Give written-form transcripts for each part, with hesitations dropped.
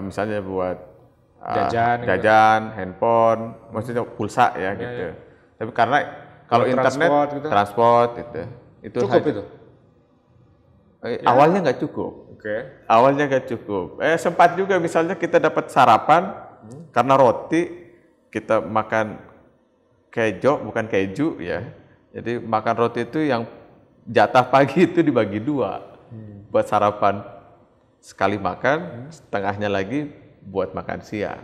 misalnya buat Jajan, handphone, maksudnya pulsa ya gitu. Tapi karena kalau internet, transport gitu. transport itu Cukup hanya- itu? awalnya nggak cukup. Oke. Awalnya nggak cukup. Sempat juga misalnya kita dapat sarapan karena roti kita makan bukan keju ya. Jadi makan roti itu yang jatah pagi itu dibagi 2 buat sarapan. Sekali makan, setengahnya lagi buat makan siang.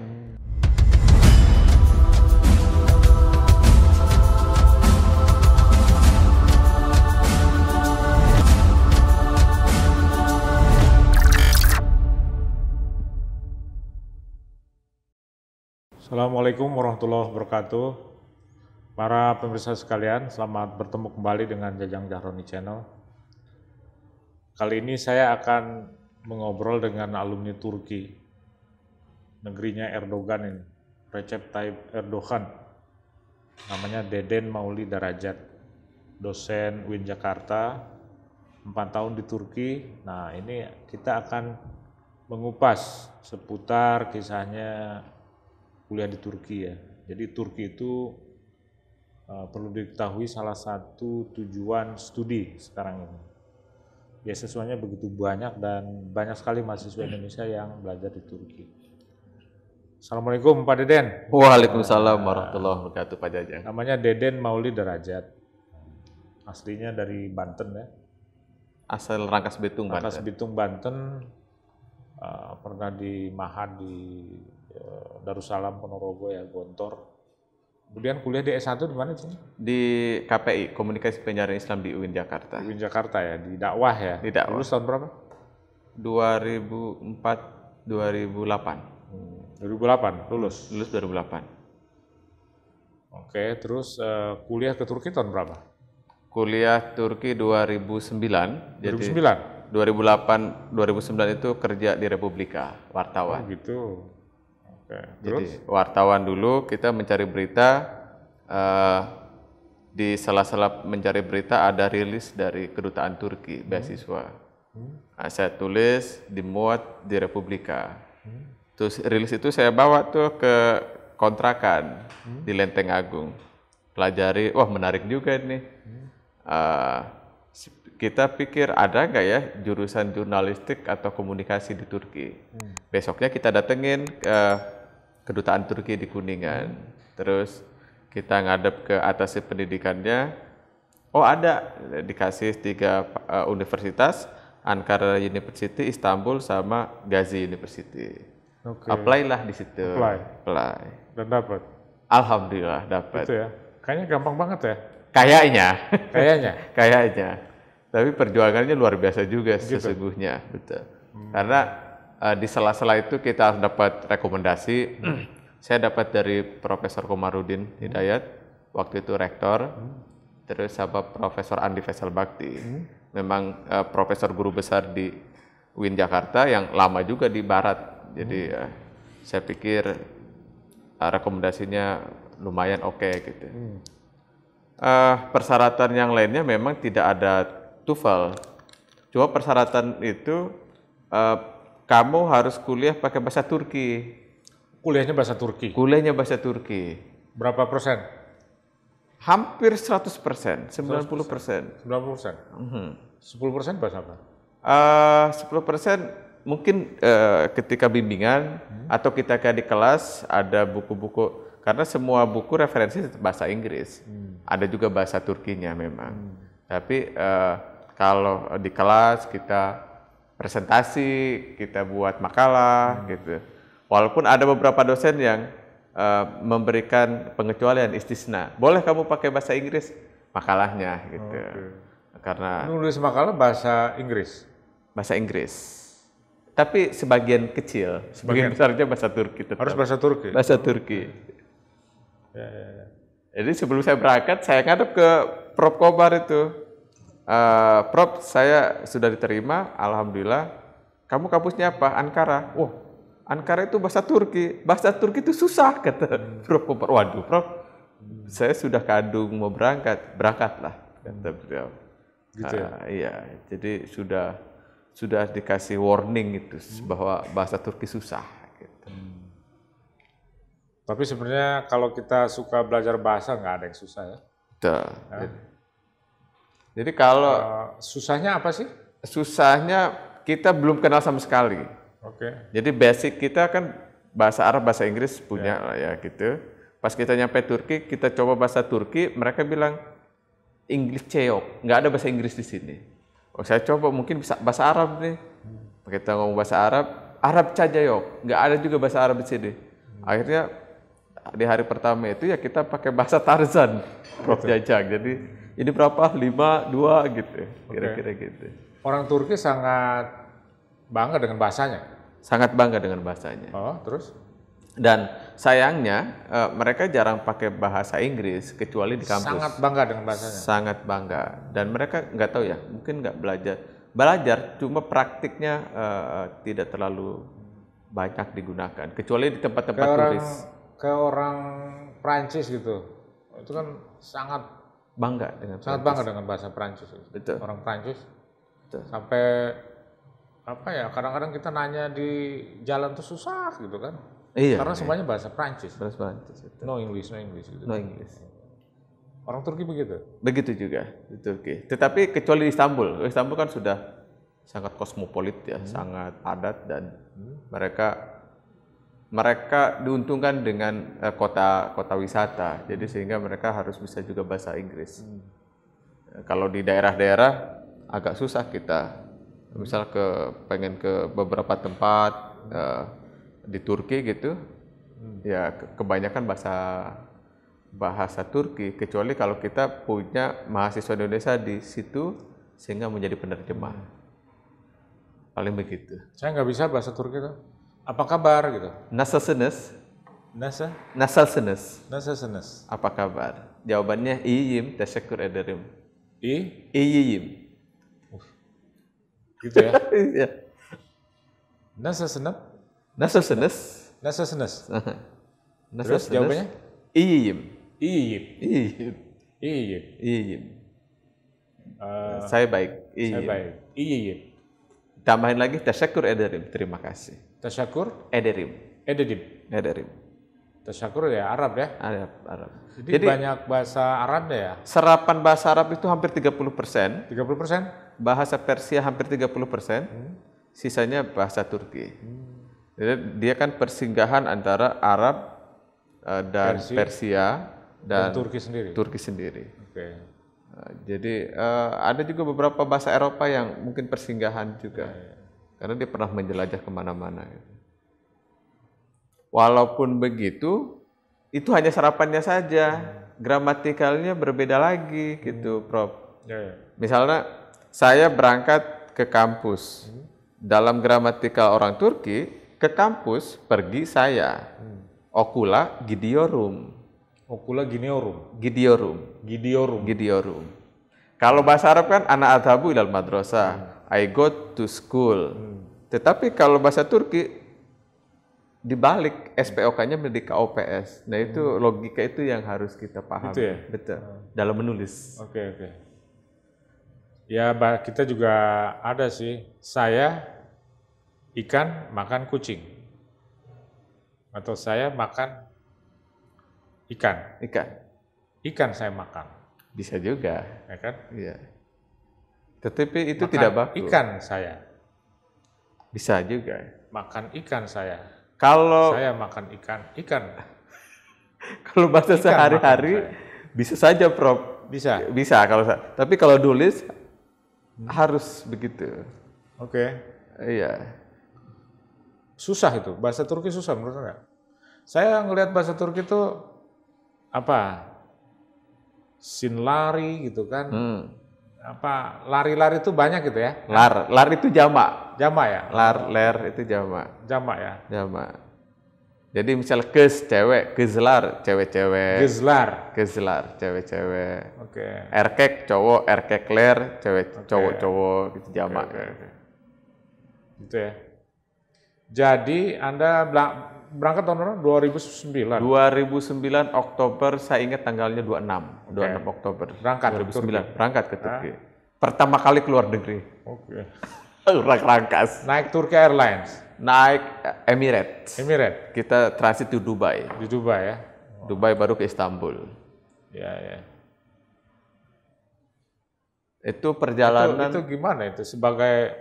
Assalamualaikum warahmatullahi wabarakatuh. Para pemirsa sekalian, selamat bertemu kembali dengan Jajang Jahroni Channel. Kali ini saya akan mengobrol dengan alumni Turki, negerinya Erdogan ini, Recep Tayyip Erdogan. Namanya Deden Mauli Darajat, dosen UIN Jakarta, 4 tahun di Turki. Nah, ini kita akan mengupas seputar kisahnya kuliah di Turki ya. Jadi Turki itu perlu diketahui salah satu tujuan studi sekarang ini. Beasiswanya begitu banyak dan banyak sekali mahasiswa Indonesia yang belajar di Turki. Assalamualaikum Pak Deden. Waalaikumsalam warahmatullahi wabarakatuh Pak Jajang. Namanya Deden Mauli Darajat. Aslinya dari Banten ya. Asal Rangkas Bitung, Rangkas Banten. Bitung, Banten. Pernah di Mahat di Darussalam, Ponorogo ya, Gontor. Kemudian kuliah di S1 di mana sih? Di KPI, Komunikasi Penyiaran Islam di UIN Jakarta. Di UIN Jakarta ya, di dakwah ya. Di dakwah. Lulus tahun berapa? 2004, 2008. 2008 lulus. Lulus 2008. Oke, terus kuliah ke Turki tahun berapa? Kuliah Turki 2009. 2009? 2008, 2009 itu kerja di Republika, wartawan. Oh gitu. Oke, Jadi terus? wartawan dulu, kita mencari berita, di sela-sela mencari berita ada rilis dari kedutaan Turki, beasiswa. Nah, saya tulis, dimuat di Republika. Terus rilis itu saya bawa tuh ke kontrakan di Lenteng Agung. Pelajari, wah menarik juga nih. Kita pikir ada nggak ya jurusan jurnalistik atau komunikasi di Turki. Besoknya kita datengin ke kedutaan Turki di Kuningan. Terus kita ngadep ke atas pendidikannya. Oh ada, dikasih 3 universitas, Ankara University, Istanbul, sama Gazi University. Oke. Apply lah di situ. Apply. Dan dapat? Alhamdulillah dapat. Itu ya. Kayaknya gampang banget ya. Kayaknya. Kayaknya. Tapi perjuangannya luar biasa juga sesungguhnya, betul. Karena di sela-sela itu kita harus dapat rekomendasi. Saya dapat dari Profesor Komarudin Hidayat, waktu itu rektor, terus sama Profesor Andi Faisal Bakti. Memang profesor guru besar di UIN Jakarta yang lama juga di Barat. Jadi saya pikir rekomendasinya lumayan oke gitu. Persyaratan yang lainnya memang tidak ada TOEFL. Cuma persyaratan itu kamu harus kuliah pakai bahasa Turki. Kuliahnya bahasa Turki? Kuliahnya bahasa Turki. Berapa persen? Hampir 100%, 90%. 90%? 10% bahasa apa? 10% mungkin ketika bimbingan atau kita kayak di kelas ada buku-buku, karena semua buku referensi bahasa Inggris. Ada juga bahasa Turkinya memang. Tapi kalau di kelas kita presentasi, kita buat makalah gitu. Walaupun ada beberapa dosen yang memberikan pengecualian istisna. Boleh kamu pakai bahasa Inggris makalahnya gitu. Karena nulis makalah bahasa Inggris. Bahasa Inggris. Tapi sebagian kecil, sebagian besarnya bahasa Turki tetap. Harus bahasa Turki. Bahasa Turki. Ya. Jadi sebelum saya berangkat, saya ngadep ke Prof Kobar itu. Prof, saya sudah diterima, alhamdulillah. Kamu kampusnya apa? Ankara. Wah, Ankara itu bahasa Turki. Bahasa Turki itu susah, kata Prof Kobar. Waduh, Prof, saya sudah kadung mau berangkat. Berangkatlah, kata beliau. Gitu ya? Iya, jadi sudah sudah dikasih warning itu bahwa bahasa Turki susah. Gitu. Tapi sebenarnya kalau kita suka belajar bahasa nggak ada yang susah ya. Betul. Jadi kalau susahnya apa sih? Susahnya kita belum kenal sama sekali. Jadi basic kita kan bahasa Arab, bahasa Inggris punya lah ya gitu. Pas kita nyampe Turki, kita coba bahasa Turki, mereka bilang English ceyok, nggak ada bahasa Inggris di sini. Oh, saya coba mungkin bisa bahasa Arab nih. Kita ngomong bahasa Arab, Arab cajayok, nggak ada juga bahasa Arab di sini. Akhirnya di hari pertama itu ya kita pakai bahasa Tarzan, Prof Jajang. Jadi ini berapa? 5, 2 gitu, kira-kira gitu. Orang Turki sangat bangga dengan bahasanya. Sangat bangga dengan bahasanya. Oh, terus? Dan sayangnya mereka jarang pakai bahasa Inggris kecuali di kampus. Sangat bangga dengan bahasanya. Sangat bangga. Dan mereka nggak tahu ya, mungkin nggak belajar, cuma praktiknya tidak terlalu banyak digunakan. Kecuali di tempat-tempat turis. Kayak orang Prancis gitu, itu kan sangat bangga dengan bahasa Prancis. Betul. Orang Prancis. Betul. Sampai apa ya? Kadang-kadang kita nanya di jalan tuh susah gitu kan? Iya. Karena semuanya bahasa Prancis. Bahasa Prancis. Betul. No English gitu. No English. Orang Turki begitu? Begitu juga di Turki. Tetapi kecuali di Istanbul. Istanbul kan sudah sangat kosmopolit ya, sangat padat dan mereka diuntungkan dengan kota wisata. Jadi sehingga mereka harus bisa juga bahasa Inggris. Kalau di daerah-daerah agak susah kita. Misal pengen ke beberapa tempat di Turki gitu. Ya kebanyakan bahasa Turki, kecuali kalau kita punya mahasiswa Indonesia di situ sehingga menjadi penerjemah. Paling begitu. Saya nggak bisa bahasa Turki tuh. Apa kabar gitu? Nasılsınız? Nasılsınız? Apa kabar? Jawabannya iyiyim, teşekkür ederim. İyiyim. Gitu ya? Iya. Nasılsınız? Terus jawabannya? İyiyim. Saya baik. İyiyim. Tambahin lagi teşekkür ederim. Terima kasih. Tasyakur? Ederim. Tasyakur ya Arab ya? Arab. Jadi banyak bahasa Arab ya? Serapan bahasa Arab itu hampir 30%. 30%? Bahasa Persia hampir 30%. Sisanya bahasa Turki. Jadi dia kan persinggahan antara Arab dan Persia dan Turki sendiri. Oke. Jadi ada juga beberapa bahasa Eropa yang mungkin persinggahan juga. Karena dia pernah menjelajah kemana-mana. Walaupun begitu, itu hanya serapannya saja. Gramatikalnya berbeda lagi gitu, Prof. Misalnya saya berangkat ke kampus. Dalam gramatikal orang Turki, ke kampus pergi saya. Okula gidiyorum. Gidiyorum. Kalau bahasa Arab kan ana adhabu ilal madrasah. I go to school. Tetapi kalau bahasa Turki dibalik SPOK-nya menjadi KOPS. Nah itu logika itu yang harus kita pahami. Itu ya? Betul. Dalam menulis. Oke. Ya kita juga ada sih. Saya ikan makan kucing. Atau saya makan ikan. Ikan saya makan. Bisa juga. Ya kan? Iya. Tetapi itu tidak baku. Ikan saya. Bisa juga. Makan ikan saya. Kalau saya makan ikan. Kalau bahasa sehari-hari bisa saja, Prof. Bisa kalau tapi kalau nulis harus begitu. Oke. Iya. Susah itu. Bahasa Turki susah menurut saya. Saya ngelihat bahasa Turki itu apa? Sinlari gitu kan. Apa lari-lari itu banyak gitu ya? Lar itu jamak. Jamak ya? Ler itu jamak. Jamak ya? Jamak. Jadi misal kes cewek, gezlar cewek-cewek. Gezlar cewek-cewek. Oke. Erkek cowok, erkekler cowok-cowok gitu jamak. Gitu ya. Jadi Anda berangkat tahun 2009. 2009 Oktober, saya ingat tanggalnya 26 Oktober. Berangkat 2009 berangkat ke Turki. Pertama kali keluar negeri. Oke. Orang rangkas. Naik Turki Airlines. Naik Emirates. Emirates. Kita transit di Dubai. Di Dubai ya. Dubai baru ke Istanbul. Ya, ya. Itu perjalanan. Itu gimana itu sebagai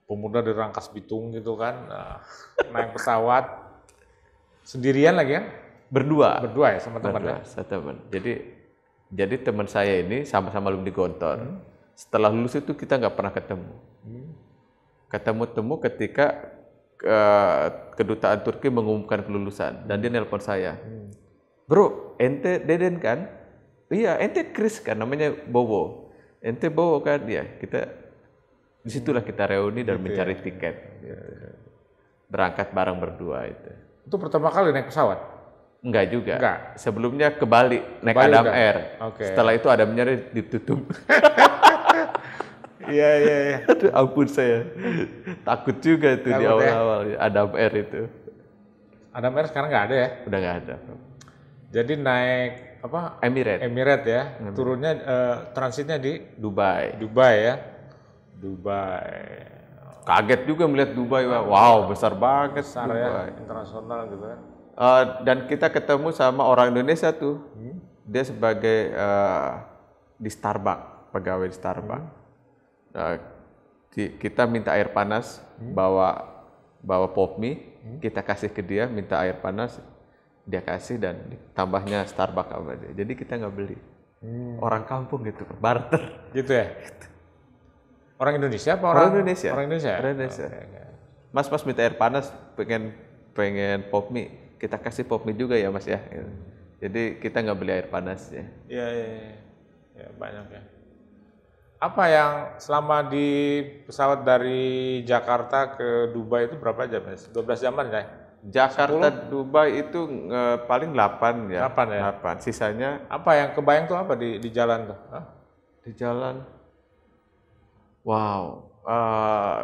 pemuda di Rangkas Bitung gitu kan, naik pesawat sendirian lagi kan? Berdua ya sama teman ya? teman. Jadi teman saya ini sama-sama alumni Gontor. Setelah lulus itu kita nggak pernah ketemu. Ketemu ketika kedutaan Turki mengumumkan kelulusan dan dia nelpon saya. Bro, ente Deden kan? Iya, ente Chris kan, namanya Bowo. Ente Bowo kan? Ya, disitulah kita reuni dan mencari tiket. Gitu. Berangkat bareng berdua itu. Itu pertama kali naik pesawat? Enggak juga. Enggak. Sebelumnya ke Bali naik Adam udah. Air. Okay. Setelah itu Adamnya ditutup. Iya. Aduh, ampun saya. Takut juga itu di awal-awal Adam Air itu. Adam Air sekarang nggak ada ya? Udah nggak ada. Jadi naik apa? Emirates ya. Turunnya transitnya di Dubai ya. Dubai. Kaget juga melihat Dubai. Wow, besar banget. Besar Dubai. Ya, internasional gitu kan. Dan kita ketemu sama orang Indonesia tuh. Dia sebagai di Starbucks, pegawai di Starbucks. Kita minta air panas, bawa pop mie, kita kasih ke dia, minta air panas, dia kasih dan tambahnya Starbucks sama dia. Jadi kita nggak beli. Orang kampung gitu, barter. Gitu ya? Orang Indonesia apa orang Indonesia? Orang Indonesia. Orang Indonesia. Mas minta air panas, pengen pop mie, kita kasih pop mie juga ya mas ya. Jadi kita nggak beli air panas ya. Iya, banyak ya. Apa yang selama di pesawat dari Jakarta ke Dubai itu berapa jam ya? 12 jaman ya? Jakarta 10? Dubai itu paling 8 ya. 8 ya? 8. Sisanya apa yang kebayang tuh apa di jalan tuh? Hah? Di jalan. Wow.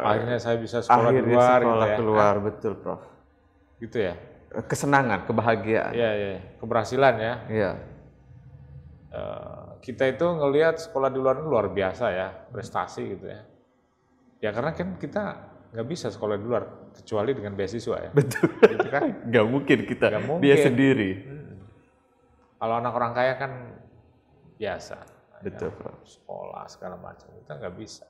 Akhirnya saya bisa sekolah di luar gitu ya. Keluar, betul Prof. Gitu ya? Kesenangan, kebahagiaan. Iya. Keberhasilan ya? Iya. Kita itu ngelihat sekolah di luar biasa ya, prestasi gitu ya. Ya karena kan kita nggak bisa sekolah di luar kecuali dengan beasiswa ya. Betul. Gitu kan? Nggak mungkin kita. Nggak mungkin. Dia sendiri. Kalau anak orang kaya kan biasa. Betul, ya, Prof. Sekolah segala macam kita nggak bisa.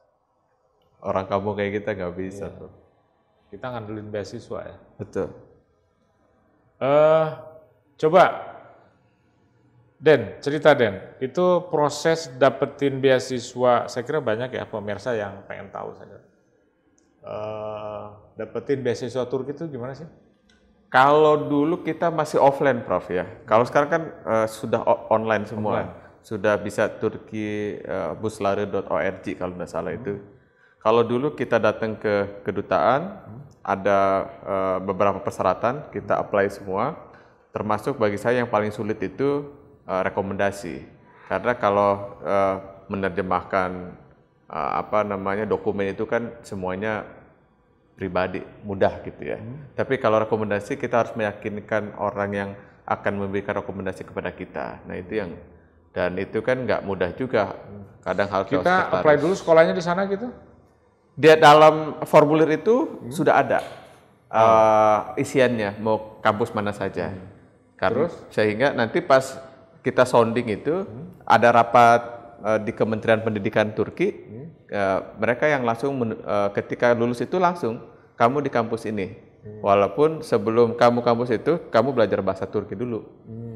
Orang kampung kayak kita nggak bisa, iya. Prof. Kita ngandelin beasiswa ya. Betul. Coba cerita itu proses dapetin beasiswa, saya kira banyak ya pemirsa yang pengen tahu saja. Dapetin beasiswa Turki itu gimana sih? Kalau dulu kita masih offline Prof ya. Kalau sekarang kan sudah online semua. Sudah bisa Turki buslare.org kalau tidak salah itu. Kalau dulu kita datang ke kedutaan, ada beberapa persyaratan, kita apply semua. Termasuk bagi saya yang paling sulit itu rekomendasi, karena kalau menerjemahkan dokumen itu kan semuanya pribadi, mudah gitu ya. Tapi kalau rekomendasi kita harus meyakinkan orang yang akan memberikan rekomendasi kepada kita. Nah itu dan itu kan nggak mudah juga. Kadang hal kita apply dulu sekolahnya di sana gitu. Dia dalam formulir itu sudah ada isiannya mau kampus mana saja. Karena sehingga nanti pas kita sounding itu ada rapat di Kementerian Pendidikan Turki, mereka yang langsung ketika lulus itu langsung kamu di kampus ini, walaupun sebelum kamu kampus itu kamu belajar bahasa Turki dulu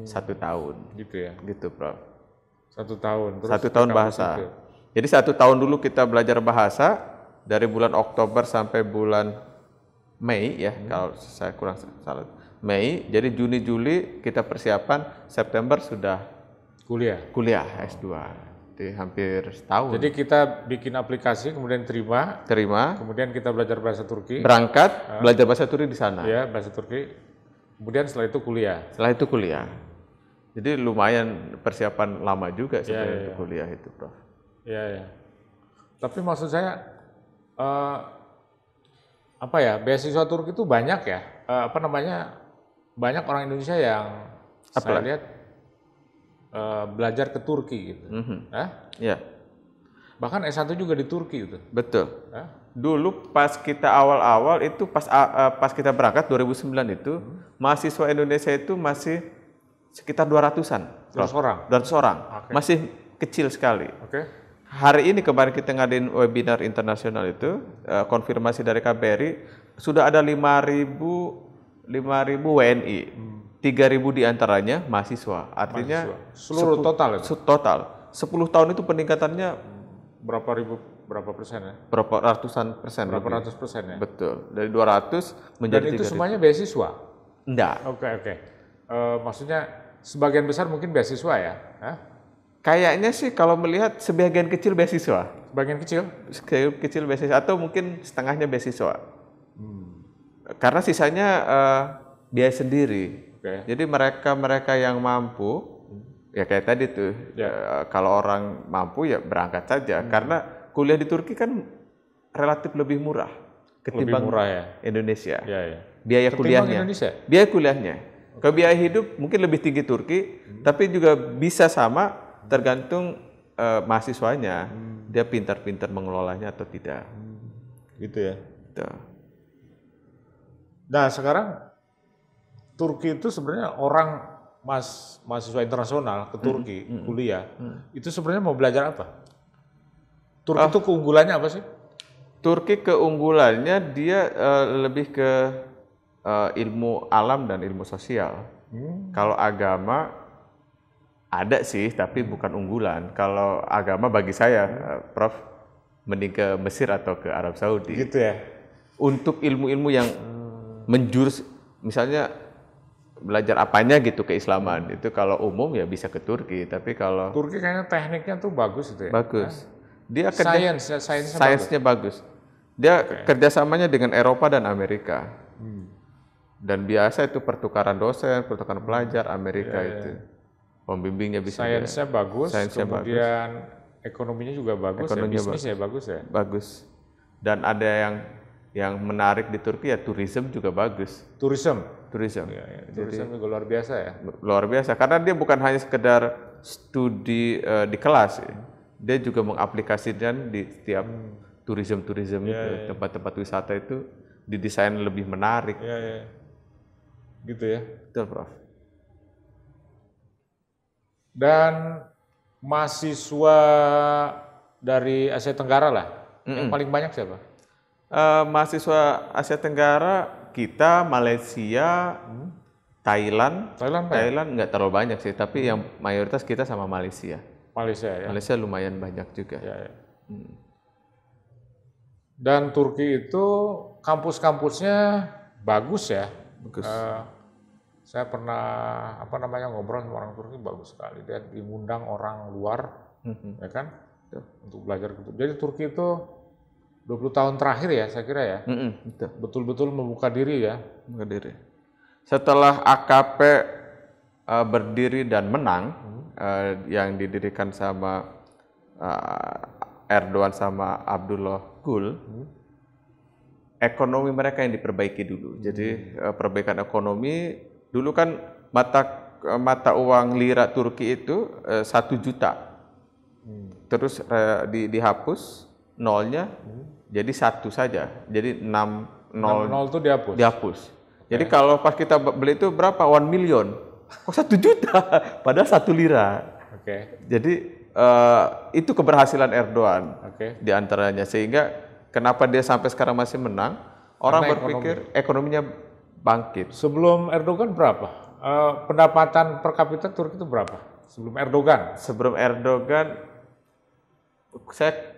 1 tahun, gitu ya, gitu Prof. 1 tahun, terus 1 tahun bahasa. Itu. Jadi 1 tahun dulu kita belajar bahasa dari bulan Oktober sampai bulan Mei ya, kalau saya kurang salah. Mei, jadi Juni Juli kita persiapan, September sudah kuliah S2. Jadi hampir setahun. Jadi kita bikin aplikasi, kemudian terima, kemudian kita belajar bahasa Turki. Berangkat, belajar bahasa Turki di sana. Ya, bahasa Turki. Kemudian setelah itu kuliah. Jadi lumayan persiapan lama juga sebenarnya untuk kuliah itu, Prof. Iya. Tapi maksud saya, beasiswa Turki itu banyak ya, banyak orang Indonesia yang saya lihat belajar ke Turki gitu. Ya. Bahkan S1 juga di Turki itu. Betul. Hah? Dulu pas kita awal-awal itu pas kita berangkat 2009 itu mahasiswa Indonesia itu masih sekitar 200-an. 200 orang? 200 orang. Oke. Masih kecil sekali. Oke. Hari ini kemarin kita ngadain webinar internasional itu, konfirmasi dari KBRI, sudah ada 5.000 WNI. 3.000 diantaranya mahasiswa. Artinya Seluruh total itu? Total. 10 tahun itu peningkatannya Berapa persen ya? berapa ratusan persen. Berapa ratus persen ya? Betul. Dari 200 menjadi Dan itu 3.000. semuanya beasiswa? Enggak. Oke. Maksudnya sebagian besar mungkin beasiswa ya? Hah? Kayaknya sih kalau melihat sebagian kecil beasiswa. Sebagian kecil? Kecil beasiswa atau mungkin setengahnya beasiswa. Karena sisanya biaya sendiri. Oke. Jadi mereka yang mampu, ya kayak tadi tuh, kalau orang mampu ya berangkat saja. Karena kuliah di Turki kan relatif lebih murah ketimbang Lebih murah ya? Indonesia. Iya. Biaya Ketimbang kuliahnya. Indonesia? Biaya kuliahnya. Kalau biaya hidup mungkin lebih tinggi Turki, tapi juga bisa sama tergantung mahasiswanya. Dia pintar-pintar mengelolanya atau tidak. Gitu ya? Tuh. Nah sekarang Turki itu sebenarnya orang mahasiswa internasional ke Turki kuliah, itu sebenarnya mau belajar apa? Turki itu keunggulannya apa sih? Turki keunggulannya dia lebih ke ilmu alam dan ilmu sosial. Kalau agama ada sih, tapi bukan unggulan. Kalau agama bagi saya, Prof, mending ke Mesir atau ke Arab Saudi. Gitu ya? Untuk ilmu-ilmu yang menjurus, misalnya belajar apanya gitu keislaman, itu kalau umum ya bisa ke Turki. Tapi kalau Turki kayaknya tekniknya tuh bagus itu ya? bagus, dia kerja Sainsnya bagus. Dia kerjasamanya dengan Eropa dan Amerika. Dan biasa itu pertukaran dosen, pertukaran pelajar Amerika itu. Pembimbingnya bisa. Sainsnya bagus, Sainsnya kemudian ekonominya juga bagus, bisnisnya bagus ya? Bagus. Dan ada yang menarik di Turki ya tourism juga bagus. Tourism juga luar biasa ya? Luar biasa, karena dia bukan hanya sekedar studi di kelas, dia juga mengaplikasikan di setiap tourism itu, tempat-tempat wisata itu didesain lebih menarik. Gitu ya? Betul, Prof. Dan mahasiswa dari Asia Tenggara lah, yang paling banyak siapa? Mahasiswa Asia Tenggara kita, Malaysia, Thailand nggak terlalu banyak sih, tapi yang mayoritas kita sama Malaysia. Malaysia ya? Malaysia lumayan banyak juga. Dan Turki itu kampus-kampusnya bagus ya? Bagus. Saya pernah ngobrol sama orang Turki, bagus sekali. Dia diundang orang luar, ya kan? Untuk belajar. Jadi Turki itu 20 tahun terakhir ya, saya kira ya, betul-betul membuka diri ya. Membuka diri. Setelah AKP berdiri dan menang, yang didirikan sama Erdogan sama Abdullah Gül, ekonomi mereka yang diperbaiki dulu. Jadi perbaikan ekonomi, dulu kan mata uang lira Turki itu 1 juta, terus dihapus nolnya. Jadi 1 saja, jadi 6 nol itu dihapus. Jadi kalau pas kita beli itu berapa? 1 million. Kok 1 juta? Padahal 1 lira. Jadi itu keberhasilan Erdogan di antaranya, sehingga kenapa dia sampai sekarang masih menang? Orang berpikir ekonominya bangkit. Sebelum Erdogan berapa? Pendapatan per kapita Turki itu berapa? Sebelum Erdogan? Sebelum Erdogan, saya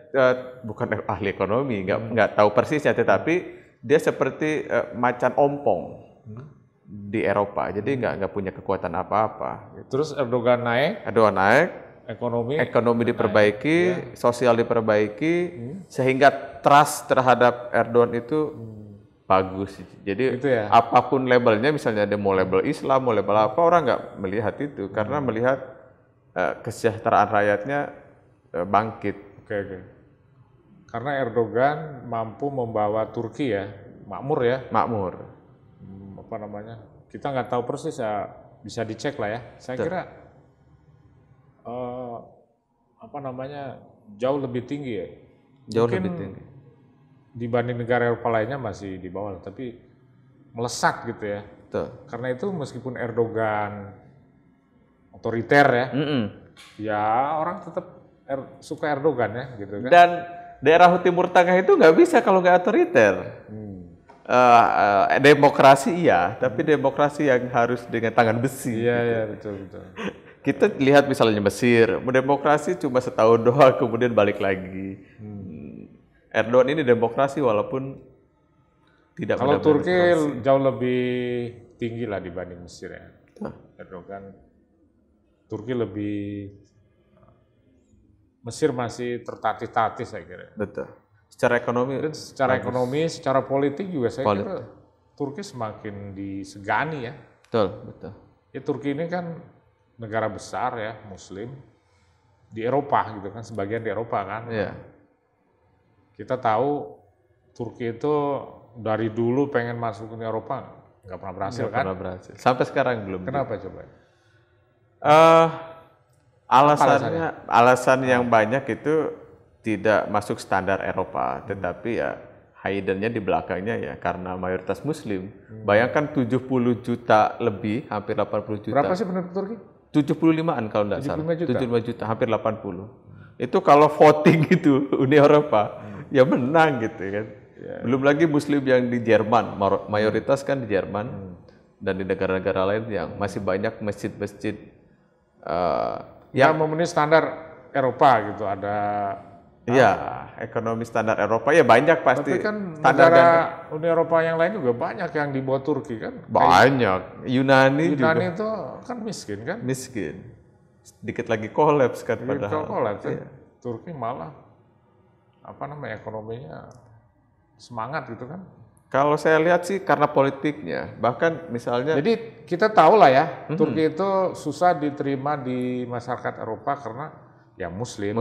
bukan ahli ekonomi, nggak tahu persisnya, tetapi dia seperti macan ompong di Eropa, jadi nggak punya kekuatan apa-apa. Terus Erdogan naik, ekonomi diperbaiki, sosial diperbaiki, sehingga trust terhadap Erdogan itu bagus. Jadi gitu ya? Apapun labelnya, misalnya dia mau label Islam, mau label apa, orang nggak melihat itu, karena melihat kesejahteraan rakyatnya bangkit. Karena Erdogan mampu membawa Turki ya, makmur ya. Makmur. Kita nggak tahu persis ya, bisa dicek lah ya. Saya kira jauh lebih tinggi ya. Jauh Mungkin lebih tinggi. dibanding negara Eropa lainnya masih di bawah, tapi melesat gitu ya. Betul. Karena itu meskipun Erdogan otoriter ya, ya orang tetap suka Erdogan ya gitu kan. Dan daerah Timur Tengah itu nggak bisa kalau nggak otoriter. Demokrasi iya, tapi demokrasi yang harus dengan tangan besi. Iya, iya betul. Kita lihat misalnya Mesir, demokrasi cuma setahun doang, kemudian balik lagi. Erdogan ini demokrasi walaupun tidak. Kalau Turki jauh lebih tinggi lah dibanding Mesir ya. Erdogan, Turki lebih, Mesir masih tertatih-tatih saya kira. Betul. Secara ekonomi. Dan secara ekonomi, secara politik juga saya kira Turki semakin disegani ya. Betul. Ya Turki ini kan negara besar ya, Muslim di Eropa gitu kan, sebagian di Eropa kan. Iya. Kita tahu Turki itu dari dulu pengen masuk ke Eropa, nggak pernah berhasil kan? Pernah berhasil. Sampai sekarang belum. Kenapa coba? Alasan yang banyak itu tidak masuk standar Eropa, tetapi ya hiddennya di belakangnya ya karena mayoritas Muslim. Bayangkan 70 juta lebih, hampir 80 juta. Berapa sih penduduk Turki? 75-an kalau tidak salah. 75 juta. 75 juta, hampir 80. Itu kalau voting gitu Uni Eropa, ya menang gitu kan. Belum lagi Muslim yang di Jerman, mayoritas kan di Jerman dan di negara-negara lain yang masih banyak masjid-masjid yang memenuhi standar Eropa gitu. Ada ekonomi standar Eropa ya banyak pasti. Tapi kan negara Uni Eropa yang lain juga banyak yang di bawah Turki kan. Banyak. Yunani juga. Yunani itu kan miskin kan. Miskin. Sedikit lagi kolaps kan padahal. Kolaps ya. Turki malah ekonominya semangat gitu kan. Kalau saya lihat sih karena politiknya, bahkan misalnya. Jadi kita tahu lah ya, Turki itu susah diterima di masyarakat Eropa karena ya Muslim.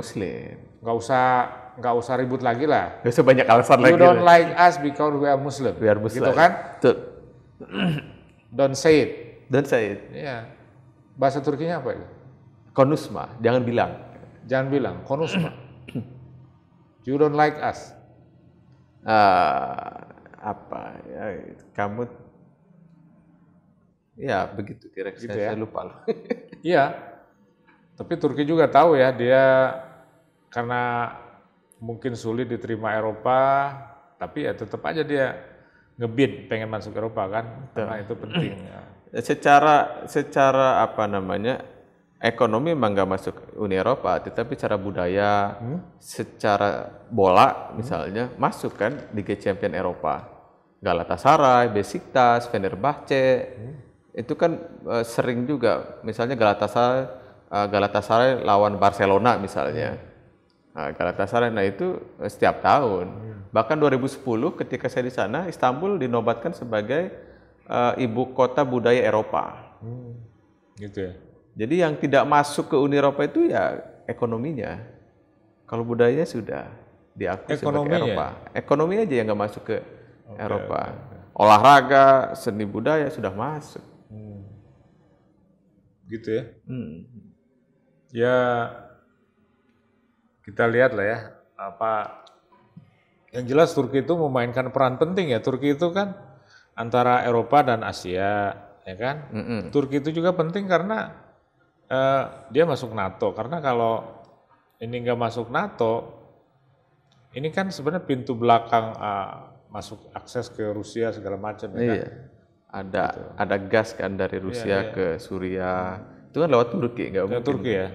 Nggak usah ribut lagi lah. Nggak usah banyak alasan lagi. You don't like us because we are Muslim. Gitu kan? Betul. Don't say it. Don't say it. Iya. Bahasa Turkinya apa itu? Konusma, jangan bilang. Jangan bilang, konusma. You don't like us. Kamu ya begitu kira-kira gitu saya lupa loh. Iya, tapi Turki juga tahu ya dia karena mungkin sulit diterima Eropa, tapi ya tetap aja dia ngebid pengen masuk Eropa kan, karena itu penting. Ya. Secara ekonomi memang nggak masuk Uni Eropa, tetapi secara budaya, secara bola misalnya masuk kan Liga Champion Eropa. Galatasaray, Besiktas, Fenerbahce, itu kan sering juga, misalnya Galatasaray lawan Barcelona misalnya. Galatasaray, itu setiap tahun. Bahkan 2010 ketika saya di sana, Istanbul dinobatkan sebagai ibu kota budaya Eropa. Gitu ya. Jadi yang tidak masuk ke Uni Eropa itu ya ekonominya. Kalau budayanya sudah diakui sebagai Eropa. Ekonomi aja yang nggak masuk ke Eropa. Olahraga, seni budaya sudah masuk. Gitu ya. Ya kita lihat lah ya yang jelas Turki itu memainkan peran penting ya. Turki itu kan antara Eropa dan Asia, ya kan? Turki itu juga penting karena dia masuk NATO. Karena kalau ini nggak masuk NATO, ini kan sebenarnya pintu belakang masuk akses ke Rusia segala macam, ya kan? Ada gas kan dari Rusia ke Suriah. Itu kan lewat Turki, nggak mungkin. Turki ya.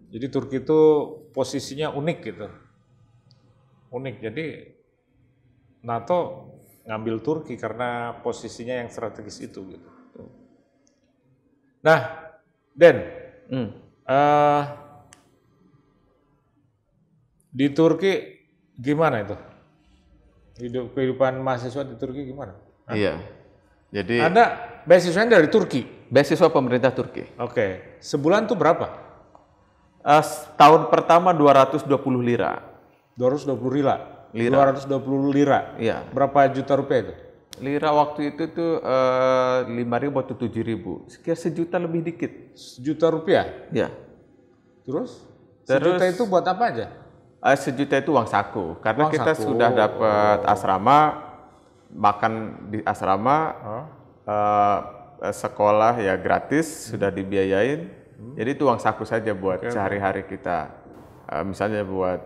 Jadi Turki itu posisinya unik gitu. Unik. Jadi NATO ngambil Turki karena posisinya yang strategis itu gitu. Nah, Den, di Turki gimana itu? Kehidupan mahasiswa di Turki gimana? Iya. Jadi ada beasiswanya dari Turki. Beasiswa pemerintah Turki. Oke. Sebulan tuh berapa? Tahun pertama 220 lira. 220 lira. 220 lira. Iya. Berapa juta rupiah itu? Lira waktu itu tuh 5.000 atau 7.000. Sekitar sejuta lebih dikit. Sejuta rupiah? Iya. Terus Sejuta itu buat apa aja? Sejuta itu uang saku, karena Uang kita saku. sudah dapat asrama, makan di asrama, sekolah ya gratis, sudah dibiayain. Jadi itu uang saku saja buat sehari-hari kita. Misalnya buat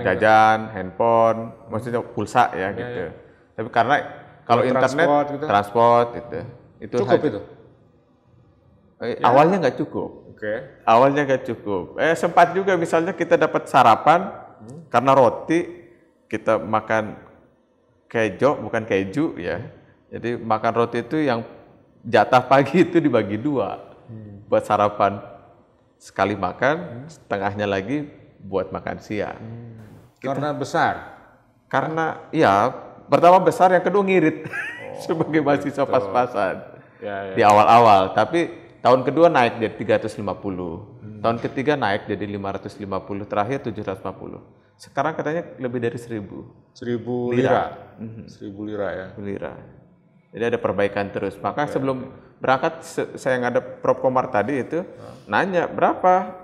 jajan, handphone, maksudnya pulsa ya gitu. Tapi karena kalau internet, transport gitu. Itu cukup itu? Awalnya nggak cukup. Awalnya nggak cukup. Sempat juga misalnya kita dapat sarapan karena roti, kita makan bukan keju ya. Jadi makan roti itu yang jatah pagi itu dibagi 2 buat sarapan. Sekali makan, setengahnya lagi buat makan siang. Karena besar? Karena ya pertama besar, yang kedua ngirit sebagai mahasiswa pas-pasan di awal-awal. Tapi tahun kedua naik jadi 350, tahun ketiga naik jadi 550, terakhir 750. Sekarang katanya lebih dari 1.000 lira. 1.000 lira ya. Lira. Jadi ada perbaikan terus. Maka sebelum berangkat saya yang ada Prof Komar tadi itu nanya berapa?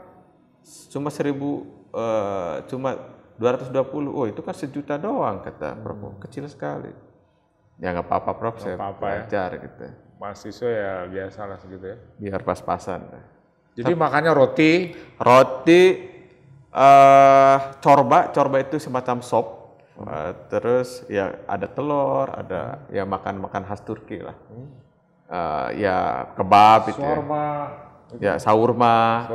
Cuma 1.000, cuma 220. Oh itu kan 1 juta doang kata Prof. Kecil sekali. Ya nggak apa-apa Prof, saya belajar gitu. Mahasiswa ya biasa lah segitu ya. Biar pas-pasan. Jadi makannya roti, corba itu semacam sop. Terus ya ada telur, ada ya makan khas Turki lah. Ya kebab itu. Ya saurma.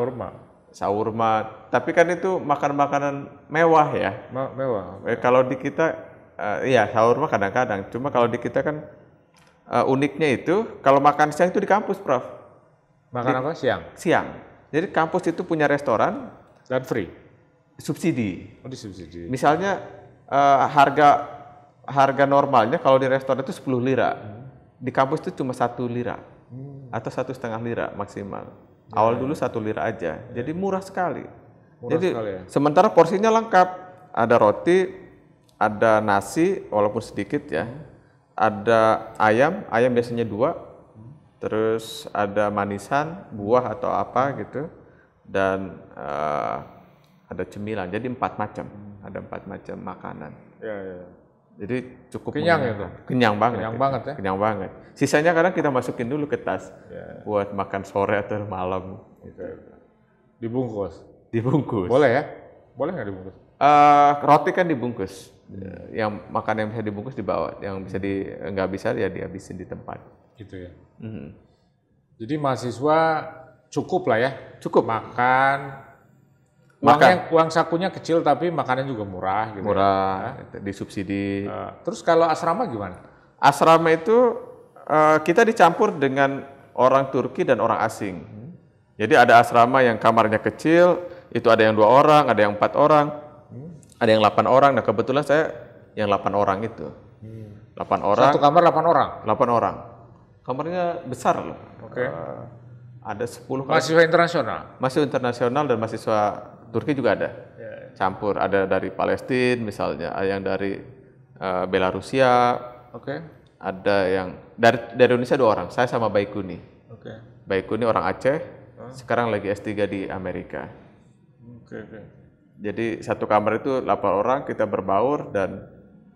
Tapi kan itu makanan mewah ya. Mewah. Kalau di kita ya saurma kadang-kadang. Cuma kalau di kita kan uniknya itu kalau makan siang itu di kampus, Prof. Makan apa siang? Siang. Jadi kampus itu punya restoran dan free. Subsidi. Oh, disubsidi. Misalnya harga normalnya kalau di restoran itu 10 lira. Di kampus itu cuma 1 lira atau 1,5 lira maksimal. Awal dulu 1 lira aja. Jadi murah sekali. Sementara porsinya lengkap. Ada roti, ada nasi walaupun sedikit ya. Ada ayam biasanya 2. Terus ada manisan, buah atau apa gitu. Dan ada cemilan. Jadi 4 macam. Ada 4 macam makanan. Jadi cukup kenyang itu. Kenyang banget. Ya. Kenyang banget. Sisanya kadang kita masukin dulu ke tas buat makan sore atau malam. Dibungkus. Boleh ya? Boleh nggak dibungkus? Roti kan dibungkus. Yang makan yang bisa dibungkus dibawa. Yang bisa nggak bisa ya dihabisin di tempat. Gitu ya. Jadi mahasiswa cukup lah ya. Cukup. Makan. Uang sakunya kecil tapi makannya juga murah gitu. Murah, disubsidi. Terus kalau asrama gimana? Asrama itu kita dicampur dengan orang Turki dan orang asing. Jadi ada asrama yang kamarnya kecil, itu ada yang 2 orang, ada yang 4 orang, ada yang 8 orang. Nah kebetulan saya yang 8 orang itu. 8 orang. Satu kamar 8 orang? 8 orang. Kamarnya besar loh. Ada 10 Mahasiswa internasional? Mahasiswa internasional dan mahasiswa Turki juga ada. Campur, ada dari Palestina misalnya, ada yang dari Belarusia. Ada yang dari Indonesia 2 orang, saya sama Baikuni. Baikuni orang Aceh, sekarang lagi S3 di Amerika. Jadi satu kamar itu 8 orang, kita berbaur dan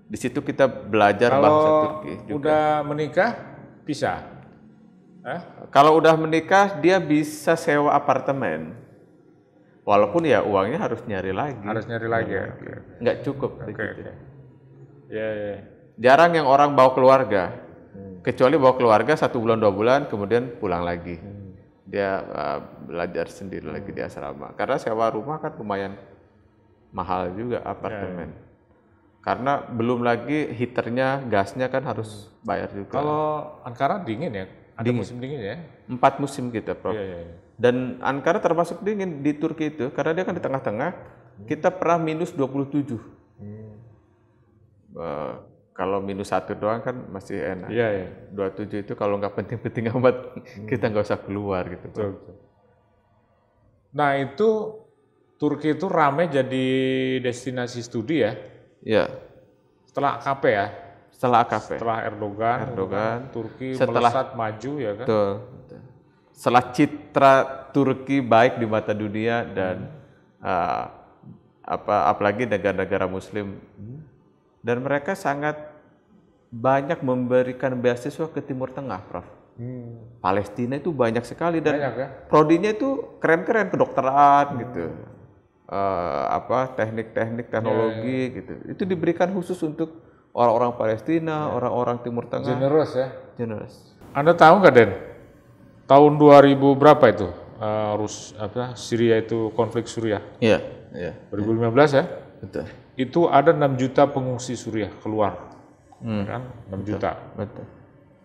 di situ kita belajar bahasa Turki juga. Udah menikah bisa? Kalau udah menikah dia bisa sewa apartemen. Walaupun ya uangnya harus nyari lagi. Nggak cukup. Jarang yang orang bawa keluarga. Kecuali bawa keluarga 1 bulan 2 bulan kemudian pulang lagi. Dia belajar sendiri lagi di asrama. Karena sewa rumah kan lumayan mahal juga apartemen. Karena belum lagi heaternya, gasnya kan harus bayar juga. Kalau Ankara dingin ya? Ada musim dingin ya? 4 musim kita, Prof. Dan Ankara termasuk dingin di Turki itu, karena dia kan di tengah-tengah, kita pernah minus 27. Kalau minus 1 doang kan masih enak. 27 itu kalau nggak penting-penting amat, kita nggak usah keluar gitu. Nah itu, Turki itu ramai jadi destinasi studi ya? Setelah AKP ya? Setelah AKP. Setelah Erdogan, Turki melesat maju ya kan? Betul. Setelah citra Turki baik di mata dunia dan uh, apalagi negara-negara Muslim, dan mereka sangat banyak memberikan beasiswa ke Timur Tengah, Prof. Palestina itu banyak sekali dan Banyak ya? prodinya itu keren-keren, kedokteran gitu, teknik-teknik teknologi gitu. Itu diberikan khusus untuk orang-orang Palestina, orang-orang Timur Tengah. Generous ya. Generous. Anda tahu nggak, Den? Tahun 2000 berapa itu? Syria itu konflik Suriah. Iya, iya. 2015 ya? Betul. Itu ada 6 juta pengungsi Suriah keluar. Kan? 6 juta. Betul.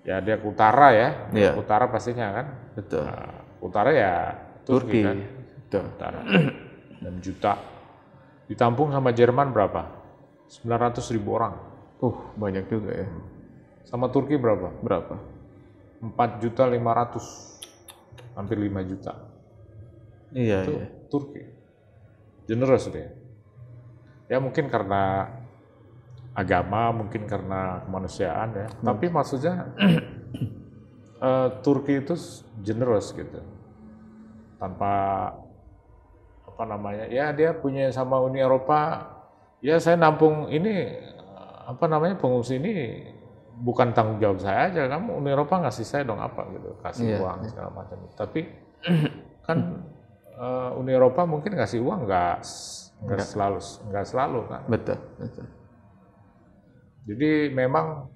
Ya dia ke utara ya. Iya. Ke utara pastinya kan. Betul. Utara ya Turki kan. Betul. Utara. 6 juta. Ditampung sama Jerman berapa? 900.000 orang. Banyak juga ya. Sama Turki berapa? Berapa? 4.500.000. Hampir 5 juta. Iya, Itu iya. Turki. Generous dia. Ya mungkin karena agama, mungkin karena kemanusiaan ya. Tapi maksudnya Turki itu generous gitu. Tanpa ya dia punya sama Uni Eropa, ya saya nampung ini pengungsi ini bukan tanggung jawab saya aja, kamu Uni Eropa ngasih saya dong apa gitu, kasih uang segala macam. Tapi kan Uni Eropa mungkin ngasih uang nggak selalu kan. Betul. Jadi memang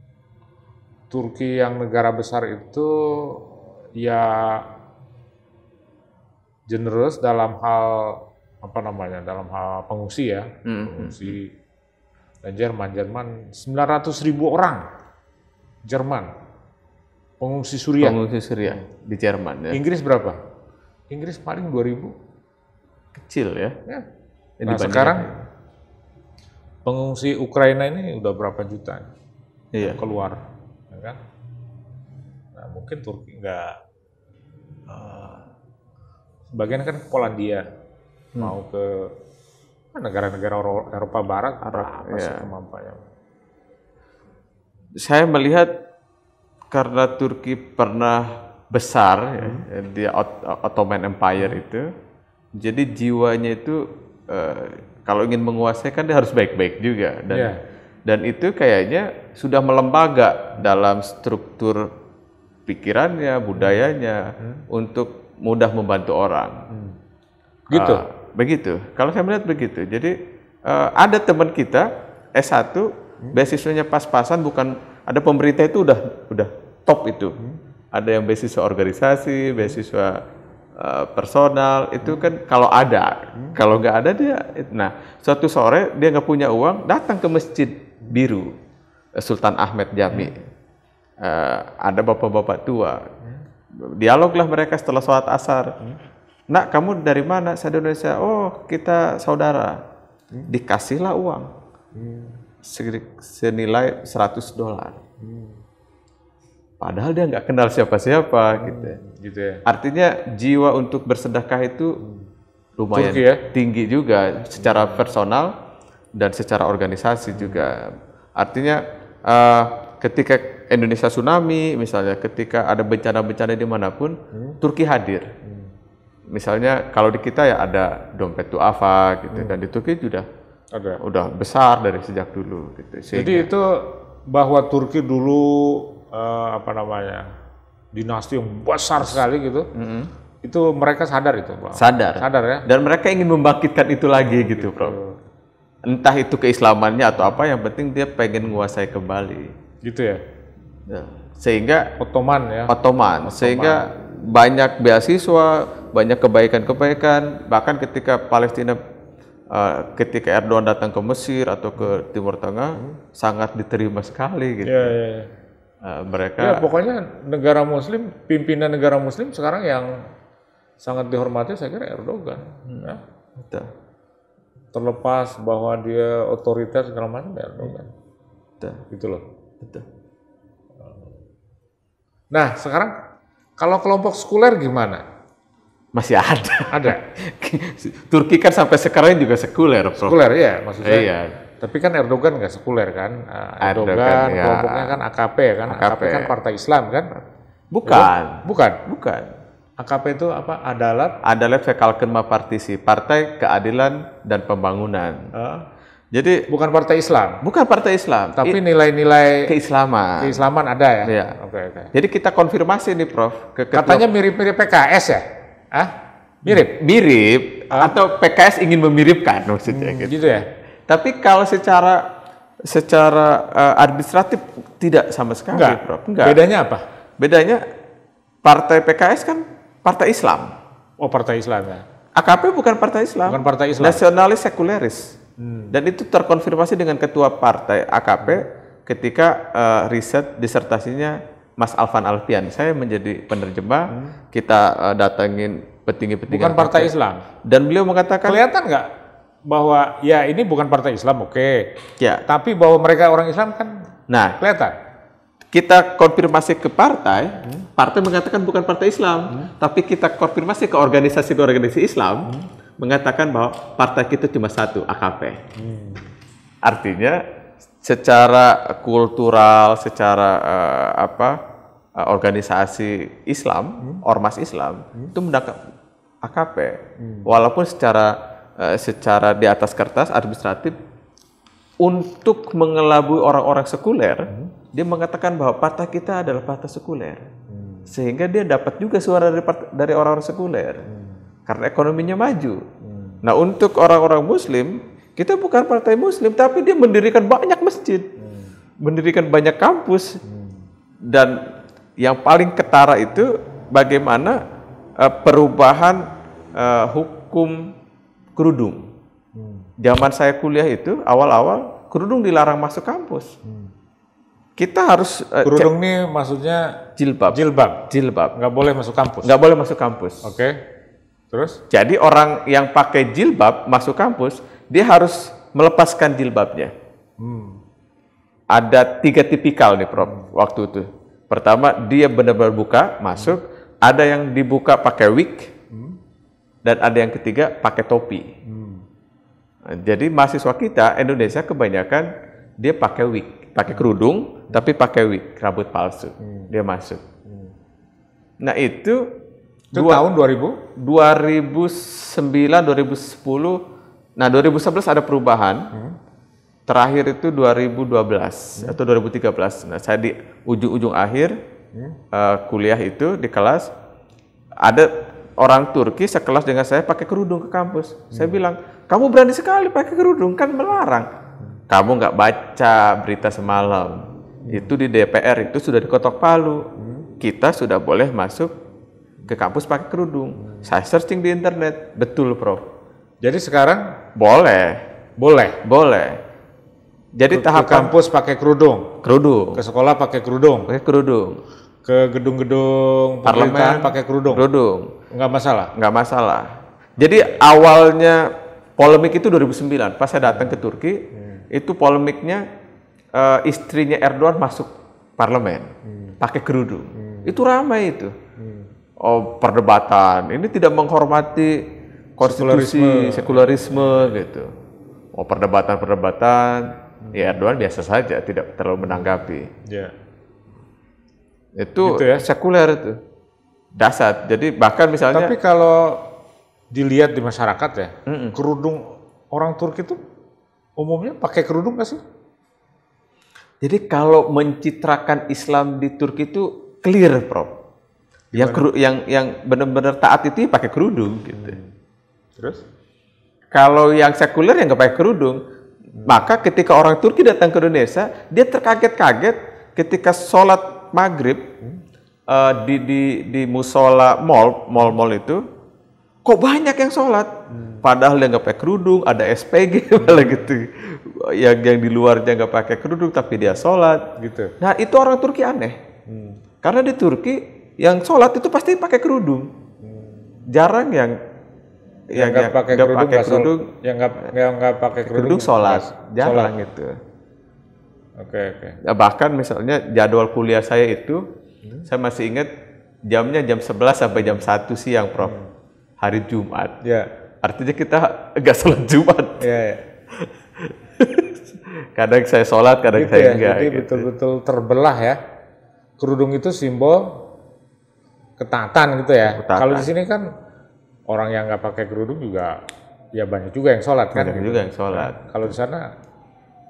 Turki yang negara besar itu ya generous dalam hal dalam hal pengungsi ya, pengungsi. Dan Jerman 900.000 orang Jerman pengungsi Suriah. Pengungsi Suriah di Jerman ya. Inggris berapa? Inggris paling 2.000. Kecil ya. Nah sekarang pengungsi Ukraina ini udah berapa juta keluar, ya kan? Nah mungkin Turki nggak, sebagian kan ke Polandia, mau ke negara-negara Eropa Barat, berapa sih kemampuannya? Saya melihat karena Turki pernah besar ya, di Ottoman Empire itu, jadi jiwanya itu kalau ingin menguasai kan dia harus baik-baik juga, dan itu kayaknya sudah melembaga dalam struktur pikirannya, budayanya untuk mudah membantu orang. Gitu. Begitu. Kalau saya melihat begitu. Jadi ada teman kita S1 beasiswanya pas-pasan, bukan ada pemerintah itu udah top itu. Ada yang beasiswa organisasi, beasiswa personal, itu kan kalau ada. Kalau nggak ada dia. Nah, suatu sore dia nggak punya uang, datang ke Masjid Biru Sultan Ahmed Jami. Ada bapak-bapak tua. Dialoglah mereka setelah sholat asar. Nak, kamu dari mana? Saya dari Indonesia. Oh, kita saudara. Dikasihlah uang senilai $100. Padahal dia nggak kenal siapa-siapa gitu ya. Artinya jiwa untuk bersedekah itu lumayan tinggi juga secara personal dan secara organisasi juga. Artinya ketika Indonesia tsunami misalnya, ketika ada bencana-bencana dimanapun, Turki hadir. Misalnya kalau di kita ya ada dompet duafa gitu, dan di Turki udah besar dari sejak dulu gitu. Jadi itu bahwa Turki dulu dinasti yang besar sekali gitu, itu mereka sadar itu, Pak. Sadar ya. Dan mereka ingin membangkitkan itu lagi gitu, Prof. Entah itu keislamannya atau apa, yang penting dia pengen menguasai kembali. Gitu ya. Sehingga Ottoman. Sehingga banyak beasiswa, banyak kebaikan-kebaikan, bahkan ketika Palestina ketika Erdogan datang ke Mesir atau ke Timur Tengah sangat diterima sekali gitu. Mereka pokoknya negara Muslim, pimpinan negara Muslim sekarang yang sangat dihormati saya kira Erdogan. Betul. Terlepas bahwa dia otoriter segala macam, Erdogan. Betul. Gitu loh. Betul. Nah sekarang kalau kelompok sekuler gimana? Masih ada. Ada. Turki kan sampai sekarang juga sekuler, Prof. Sekuler ya maksudnya. Iya. Tapi kan Erdogan nggak sekuler kan. Erdogan kelompoknya kan AKP kan. AKP kan partai Islam kan. Bukan. Bukan. Bukan. AKP itu apa? Adalah Adalah Vekalkenma Partisi, Partai Keadilan dan Pembangunan. Jadi bukan partai Islam, bukan partai Islam, tapi nilai-nilai keislaman. keislaman ada ya. Iya. Oke. Jadi kita konfirmasi nih, Prof. Ke ketua- Katanya mirip-mirip PKS ya? Mirip. mirip atau PKS ingin memiripkan maksudnya gitu. Gitu ya? Tapi kalau secara administratif tidak sama sekali, Prof. Enggak. Bedanya apa? Bedanya partai PKS kan partai Islam. Oh, partai Islam ya. AKP bukan partai Islam. Bukan partai Islam. Nasionalis sekuleris. Dan itu terkonfirmasi dengan ketua partai AKP ketika riset disertasinya Mas Alvan Alfian. Saya menjadi penerjemah, kita datangin petinggi-petinggi. Bukan partai Islam. Dan beliau mengatakan, Kelihatan nggak bahwa ya ini bukan partai Islam, oke. ya. Tapi bahwa mereka orang Islam kan Nah, kelihatan. kita konfirmasi ke partai, partai mengatakan bukan partai Islam, tapi kita konfirmasi ke organisasi Islam, mengatakan bahwa partai kita cuma satu, AKP. Artinya secara kultural, secara organisasi Islam, ormas Islam itu mendakap AKP. Walaupun secara di atas kertas administratif untuk mengelabui orang-orang sekuler, dia mengatakan bahwa partai kita adalah partai sekuler. Sehingga dia dapat juga suara dari orang-orang sekuler. Karena ekonominya maju. Nah, untuk orang-orang muslim, kita bukan partai muslim, tapi dia mendirikan banyak masjid. Mendirikan banyak kampus. Dan yang paling ketara itu bagaimana perubahan hukum kerudung. Zaman saya kuliah itu, awal-awal, kerudung dilarang masuk kampus. Kita harus... Kerudung ini maksudnya jilbab. Jilbab. Nggak boleh masuk kampus. Nggak boleh masuk kampus. Oke. Terus? Jadi orang yang pakai jilbab masuk kampus, dia harus melepaskan jilbabnya. Ada 3 tipikal nih, Prof, waktu itu. Pertama, dia benar-benar buka, masuk. Ada yang dibuka pakai wig. Dan ada yang ketiga, pakai topi. Nah, jadi mahasiswa kita, Indonesia kebanyakan, dia pakai wig. Pakai kerudung, tapi pakai wig, rambut palsu. Dia masuk. Nah, itu tahun 2000? 2009, 2010. Nah, 2011 ada perubahan. Terakhir itu 2012 atau 2013. Nah, saya di ujung-ujung akhir kuliah itu di kelas, ada orang Turki sekelas dengan saya pakai kerudung ke kampus. Saya bilang, kamu berani sekali pakai kerudung, kan melarang. Kamu nggak baca berita semalam. Itu di DPR itu sudah diketok palu. Kita sudah boleh masuk ke kampus pakai kerudung. Saya searching di internet, betul, Prof. Jadi sekarang boleh. Jadi tahap ke kampus pakai kerudung, ke sekolah pakai kerudung, ke gedung-gedung pemerintahan pakai kerudung. Nggak masalah. Jadi awalnya polemik itu 2009, pas saya datang ke Turki, itu polemiknya istrinya Erdogan masuk parlemen pakai kerudung. Itu ramai itu. Oh, perdebatan. Ini tidak menghormati konstitusi, sekularisme gitu. Oh, perdebatan. Ya, Erdogan biasa saja, tidak terlalu menanggapi. Ya. Itu gitu ya? sekuler itu. Dasar. Jadi bahkan misalnya. Tapi kalau dilihat di masyarakat ya, kerudung orang Turki itu umumnya pakai kerudung nggak sih? Jadi kalau mencitrakan Islam di Turki itu clear, Prof. Yang benar-benar taat itu pakai kerudung gitu. Terus? Kalau yang sekuler yang nggak pakai kerudung, maka ketika orang Turki datang ke Indonesia, dia terkaget-kaget ketika sholat maghrib di musola mall itu, kok banyak yang sholat. Padahal dia nggak pakai kerudung, ada SPG malah gitu. Yang di luarnya nggak pakai kerudung tapi dia sholat gitu. Nah, itu orang Turki aneh. Karena di Turki yang sholat itu pasti pakai kerudung. Jarang yang nggak pakai kerudung, yang nggak pakai kerudung sholat, jarang gitu. Oke. Nah, bahkan misalnya jadwal kuliah saya itu, saya masih ingat jamnya jam 11 sampai jam 1 siang, Prof. Hari Jumat. Ya. Artinya kita nggak sholat Jumat. Ya. Kadang saya sholat, kadang gitu saya ya? enggak. Jadi gitu. betul-betul terbelah ya. Kerudung itu simbol ketatan gitu ya. Ketatan. Kalau di sini kan orang yang nggak pakai kerudung juga ya banyak juga yang sholat kan. Banyak gitu. juga yang sholat. Nah, kalau di sana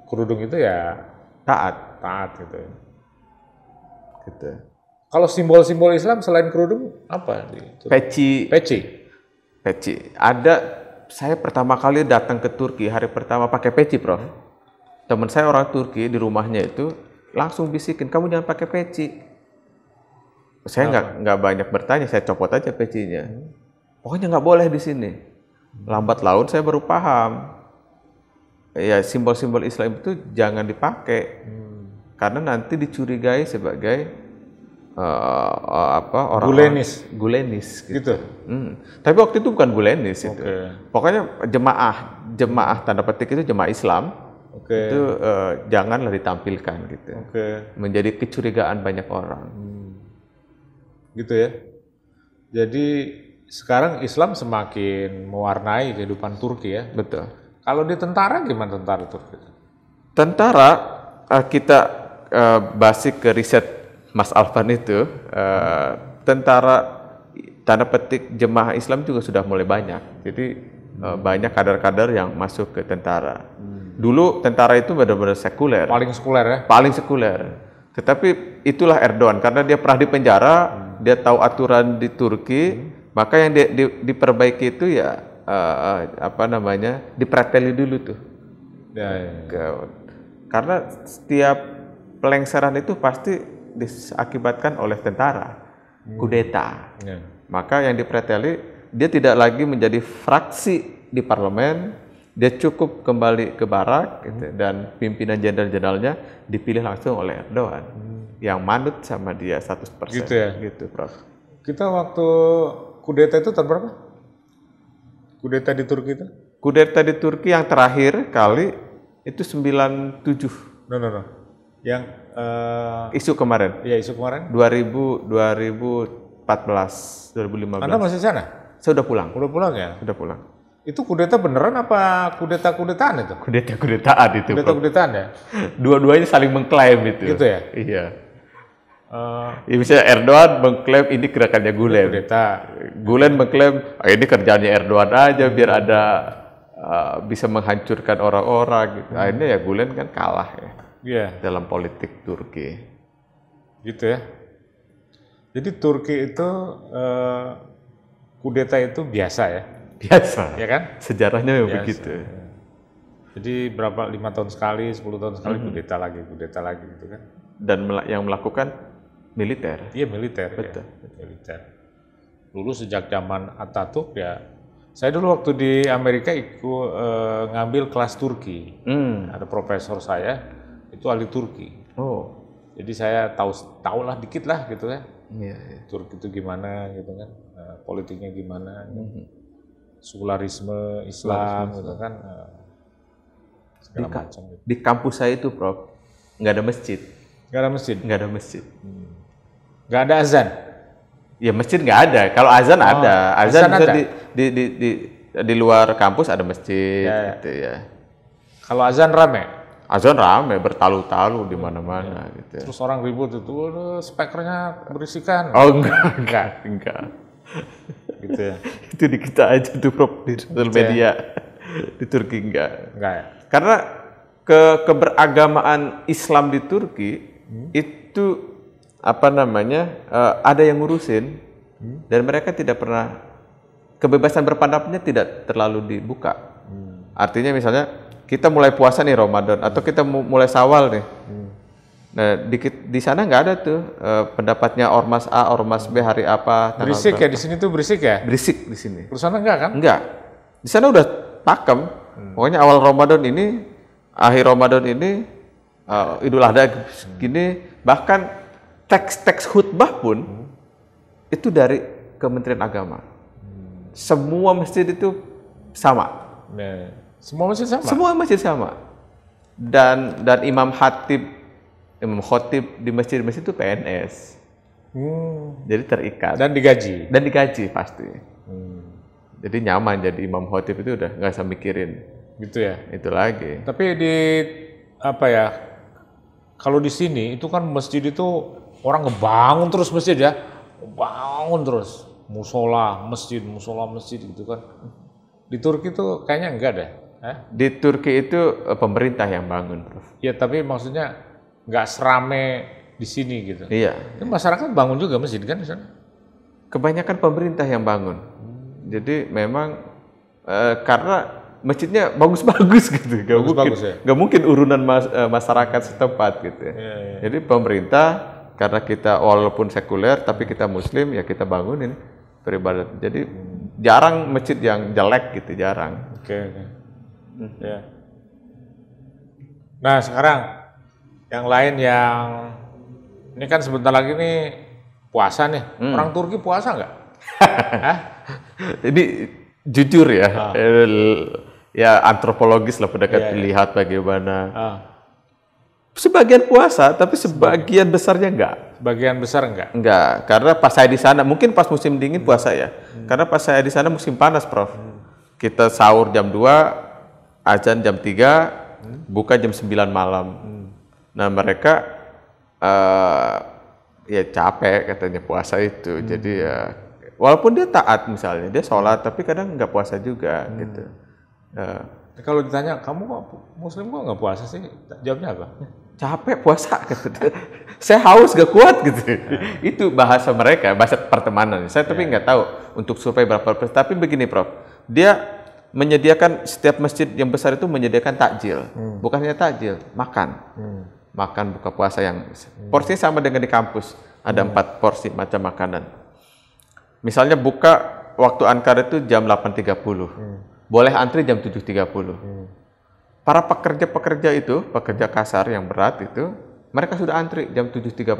kerudung itu ya taat gitu. Gitu. Kalau simbol-simbol Islam selain kerudung apa? Peci. Peci. Ada, saya pertama kali datang ke Turki, hari pertama pakai peci, Prof. Teman saya orang Turki di rumahnya itu langsung bisikin, kamu jangan pakai peci. Saya nggak banyak bertanya, saya copot aja pecinya. Pokoknya nggak boleh di sini. Lambat laun saya baru paham. Ya simbol-simbol Islam itu jangan dipakai, karena nanti dicurigai sebagai orang gulenis gitu. Tapi waktu itu bukan gulenis itu. Pokoknya jemaah tanda petik itu jemaah Islam. Itu janganlah ditampilkan gitu. Menjadi kecurigaan banyak orang. Gitu ya. Jadi sekarang Islam semakin mewarnai kehidupan Turki ya. Betul. Kalau di tentara gimana tentara Turki? Tentara kita basic ke riset Mas Alvan itu, tentara tanda petik jemaah Islam juga sudah mulai banyak. Jadi banyak kader-kader yang masuk ke tentara. Dulu tentara itu benar-benar sekuler. Paling sekuler ya? Paling sekuler. Tetapi itulah Erdogan, karena dia pernah di penjara, dia tahu aturan di Turki, maka yang diperbaiki itu ya dipreteli dulu tuh. Karena setiap pelengseran itu pasti diakibatkan oleh tentara, kudeta. Maka yang dipreteli, dia tidak lagi menjadi fraksi di parlemen, dia cukup kembali ke barak gitu, dan pimpinan jenderal-jenderalnya dipilih langsung oleh Erdogan yang manut sama dia 100%. Gitu ya? Gitu, Prof. Kita waktu kudeta itu tahun berapa? Kudeta di Turki itu? Kudeta di Turki yang terakhir kali itu 97. No. Yang isu kemarin. Iya, isu kemarin. 2014, 2015. Anda masih di sana? Saya udah pulang. Udah pulang ya? Udah pulang. Itu kudeta beneran apa kudeta-kudetaan itu? Kudeta-kudetaan itu. Kudeta-kudetaan ya? Dua-duanya saling mengklaim itu. Gitu ya? Iya. Ya, misalnya Erdogan mengklaim ini gerakannya Gulen. Kudeta. Gulen mengklaim ini kerjaannya Erdogan aja biar ada bisa menghancurkan orang-orang gitu. Akhirnya ya Gulen kan kalah ya. Iya. Dalam politik Turki. Gitu ya. Jadi Turki itu kudeta itu biasa ya? Biasa. Ya kan? Sejarahnya memang biasa. begitu. Jadi berapa 5 tahun sekali, 10 tahun sekali kudeta lagi gitu kan? Dan yang melakukan militer. Iya militer. Betul. Ya. Militer. Dulu sejak zaman Atatürk ya. Saya dulu waktu di Amerika ikut ngambil kelas Turki. Ada profesor saya itu ahli Turki. Oh. Jadi saya tahu lah dikit lah gitu kan. Iya. Turki itu gimana gitu kan. Politiknya gimana. Sekularisme Islam gitu kan. Segala macam. Gitu. Di kampus saya itu, Prof, nggak ada masjid. Nggak ada masjid? Nggak ada masjid. Nggak ada azan? Ya masjid nggak ada. Kalau azan ada. Azan bisa ada? Di luar kampus ada masjid. Gitu ya. Kalau azan rame? Azan rame, bertalu-talu di mana-mana. Gitu. Terus orang ribut itu, speakernya berisikan. Oh enggak. Gitu ya. Itu di kita aja tuh, Prof, di sosial media. Di Turki enggak ya? Karena keberagamaan Islam di Turki itu ada yang ngurusin dan mereka tidak pernah, kebebasan berpendapatnya tidak terlalu dibuka. Artinya misalnya kita mulai puasa nih Ramadan atau kita mulai Syawal nih. Nah di sana nggak ada tuh pendapatnya ormas A, ormas B hari apa. Berisik ya di sini tuh berisik ya? Berisik di sini. Di sana enggak kan? Enggak. Di sana udah pakem. Pokoknya awal Ramadan ini, akhir Ramadan ini, Idul Adha gini, bahkan teks khutbah pun itu dari Kementerian Agama. Semua masjid itu sama. Semua masjid sama? Semua masjid sama. Dan imam khotib di masjid-masjid itu PNS. Jadi terikat. Dan digaji? Dan digaji pasti. Jadi nyaman jadi imam khotib itu udah nggak usah mikirin. Gitu ya? Itu lagi. Tapi kalau di sini itu kan masjid itu orang ngebangun terus masjid ya. bangun terus musola masjid gitu kan. Di Turki tuh kayaknya enggak deh. Di Turki itu pemerintah yang bangun, Prof. Ya tapi maksudnya nggak serame di sini gitu. Iya. Ini masyarakat bangun juga masjid kan di sana? Kebanyakan pemerintah yang bangun. Jadi memang karena masjidnya bagus-bagus gitu, nggak mungkin urunan masyarakat setempat gitu. Jadi pemerintah, karena kita walaupun sekuler tapi kita Muslim, ya kita bangunin peribadatan. Jadi jarang masjid yang jelek gitu, jarang. Oke. Ya. Nah sekarang yang lain yang ini kan sebentar lagi nih puasa nih. Orang Turki puasa nggak? Ini jujur ya, ya antropologis lah pendekat lihat bagaimana. Sebagian puasa, tapi sebagian besarnya enggak. Sebagian besar enggak? Enggak, karena pas saya di sana, mungkin pas musim dingin puasa ya. Karena pas saya di sana musim panas, Prof. Kita sahur jam 2, azan jam 3, buka jam 9 malam. Nah mereka ya capek katanya puasa itu. Jadi ya walaupun dia taat misalnya, dia sholat tapi kadang nggak puasa juga gitu. Kalau ditanya, kamu kok Muslim kok nggak puasa sih? Jawabnya apa? Capek puasa gitu. Saya haus gak kuat gitu. Itu bahasa mereka, bahasa pertemanan. Saya tapi nggak tahu untuk survei berapa persen. Tapi begini Prof, dia menyediakan setiap masjid yang besar itu menyediakan takjil. Bukan hanya takjil, makan. Makan buka puasa yang porsinya sama dengan di kampus. Ada 4 porsi macam makanan. Misalnya buka waktu Ankara itu jam 8.30. Boleh antri jam 7.30. Para pekerja-pekerja itu, pekerja kasar yang berat itu, mereka sudah antri jam 7.30.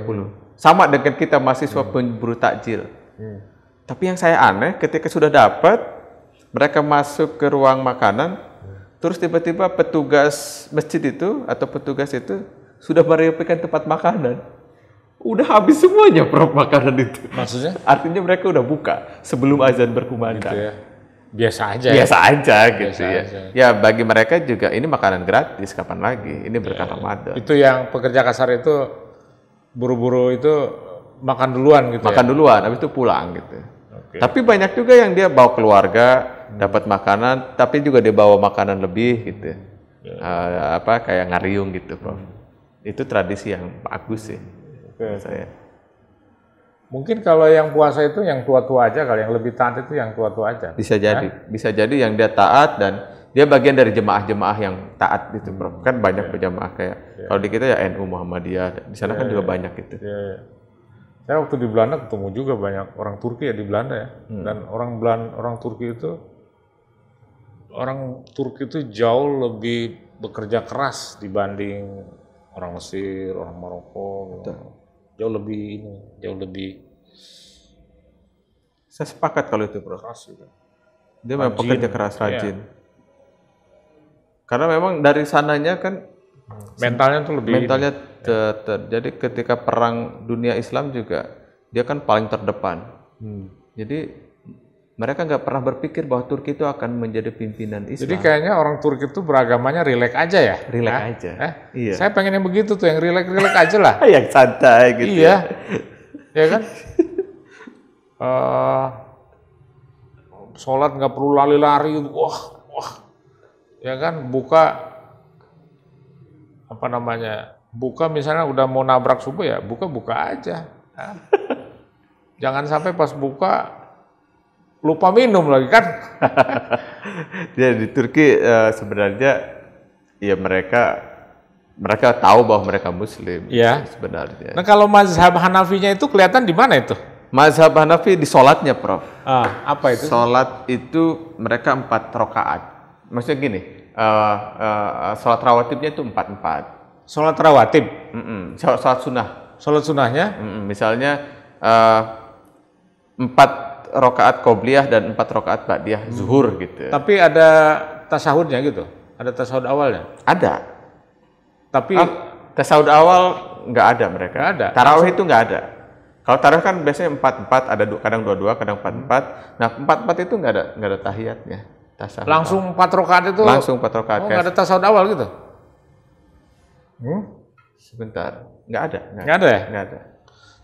Sama dengan kita mahasiswa pemburu takjil. Tapi yang saya aneh, ketika sudah dapat, mereka masuk ke ruang makanan, terus tiba-tiba petugas masjid itu, atau petugas itu, sudah merapikan tempat makanan. Udah habis semuanya Prof makanan itu. Maksudnya? Artinya mereka udah buka sebelum azan berkumandang. Gitu ya. Biasa aja. Biasa aja gitu ya. Aja. Ya bagi mereka juga ini makanan gratis, kapan lagi? Ini berkah Ramadan. Itu yang pekerja kasar itu buru-buru itu makan duluan gitu. Makan duluan, habis itu pulang gitu. Tapi banyak juga yang dia bawa keluarga, dapat makanan, tapi juga dia bawa makanan lebih gitu. Kayak ngariung gitu, Prof. Itu tradisi yang bagus sih. Saya. Mungkin kalau yang puasa itu yang tua-tua aja, kalau yang lebih taat itu yang tua-tua aja. Bisa jadi, bisa jadi yang dia taat dan dia bagian dari jemaah-jemaah yang taat gitu, Prof. Kan banyak jemaah kayak kalau di kita ya NU Muhammadiyah, di sana kan juga banyak gitu. Saya waktu di Belanda ketemu juga banyak orang Turki ya di Belanda ya. Dan orang Turki itu jauh lebih bekerja keras dibanding orang Mesir, orang Maroko. Jauh lebih. Saya sepakat kalau itu, Prof. Keras juga. Dia memang pekerja keras, rajin. Karena memang dari sananya kan mentalnya tuh lebih. Mentalnya jadi ketika perang dunia Islam juga dia kan paling terdepan. Jadi mereka nggak pernah berpikir bahwa Turki itu akan menjadi pimpinan Islam. Jadi kayaknya orang Turki itu beragamanya rileks aja ya? Rileks aja. Iya. Saya pengen yang begitu tuh, yang rileks aja lah. Yang santai gitu. Iya. Ya kan? Sholat nggak perlu lari-lari. Wah. Ya kan? Buka misalnya udah mau nabrak subuh ya, buka aja. Jangan sampai pas buka lupa minum lagi kan? Ya di Turki sebenarnya ya mereka tahu bahwa mereka Muslim. Ya. Sebenarnya. Nah kalau mazhab Hanafinya itu kelihatan di mana itu? Mazhab Hanafi di sholatnya, Prof. Apa itu? Sholat itu mereka 4 rakaat. Maksudnya gini, sholat rawatibnya itu 4. Sholat rawatib? Sholat sunnah. Sholat sunnahnya? Misalnya 4 rakaat qobliyah dan 4 rakaat ba'diyah zuhur gitu. Tapi ada tasahudnya gitu? Ada tasahud awalnya? Ada. Tapi tasahud awal nggak ada mereka. Nggak ada. Tarawih itu nggak ada. Kalau tarawih kan biasanya 4, ada kadang 2, kadang 4. Nah 4 itu nggak ada tahiyatnya. Tasahud langsung 4 rakaat itu? Langsung 4 rakaat. Oh nggak ada tasahud awal gitu? Sebentar, nggak ada. Nggak ada ya? Nggak ada.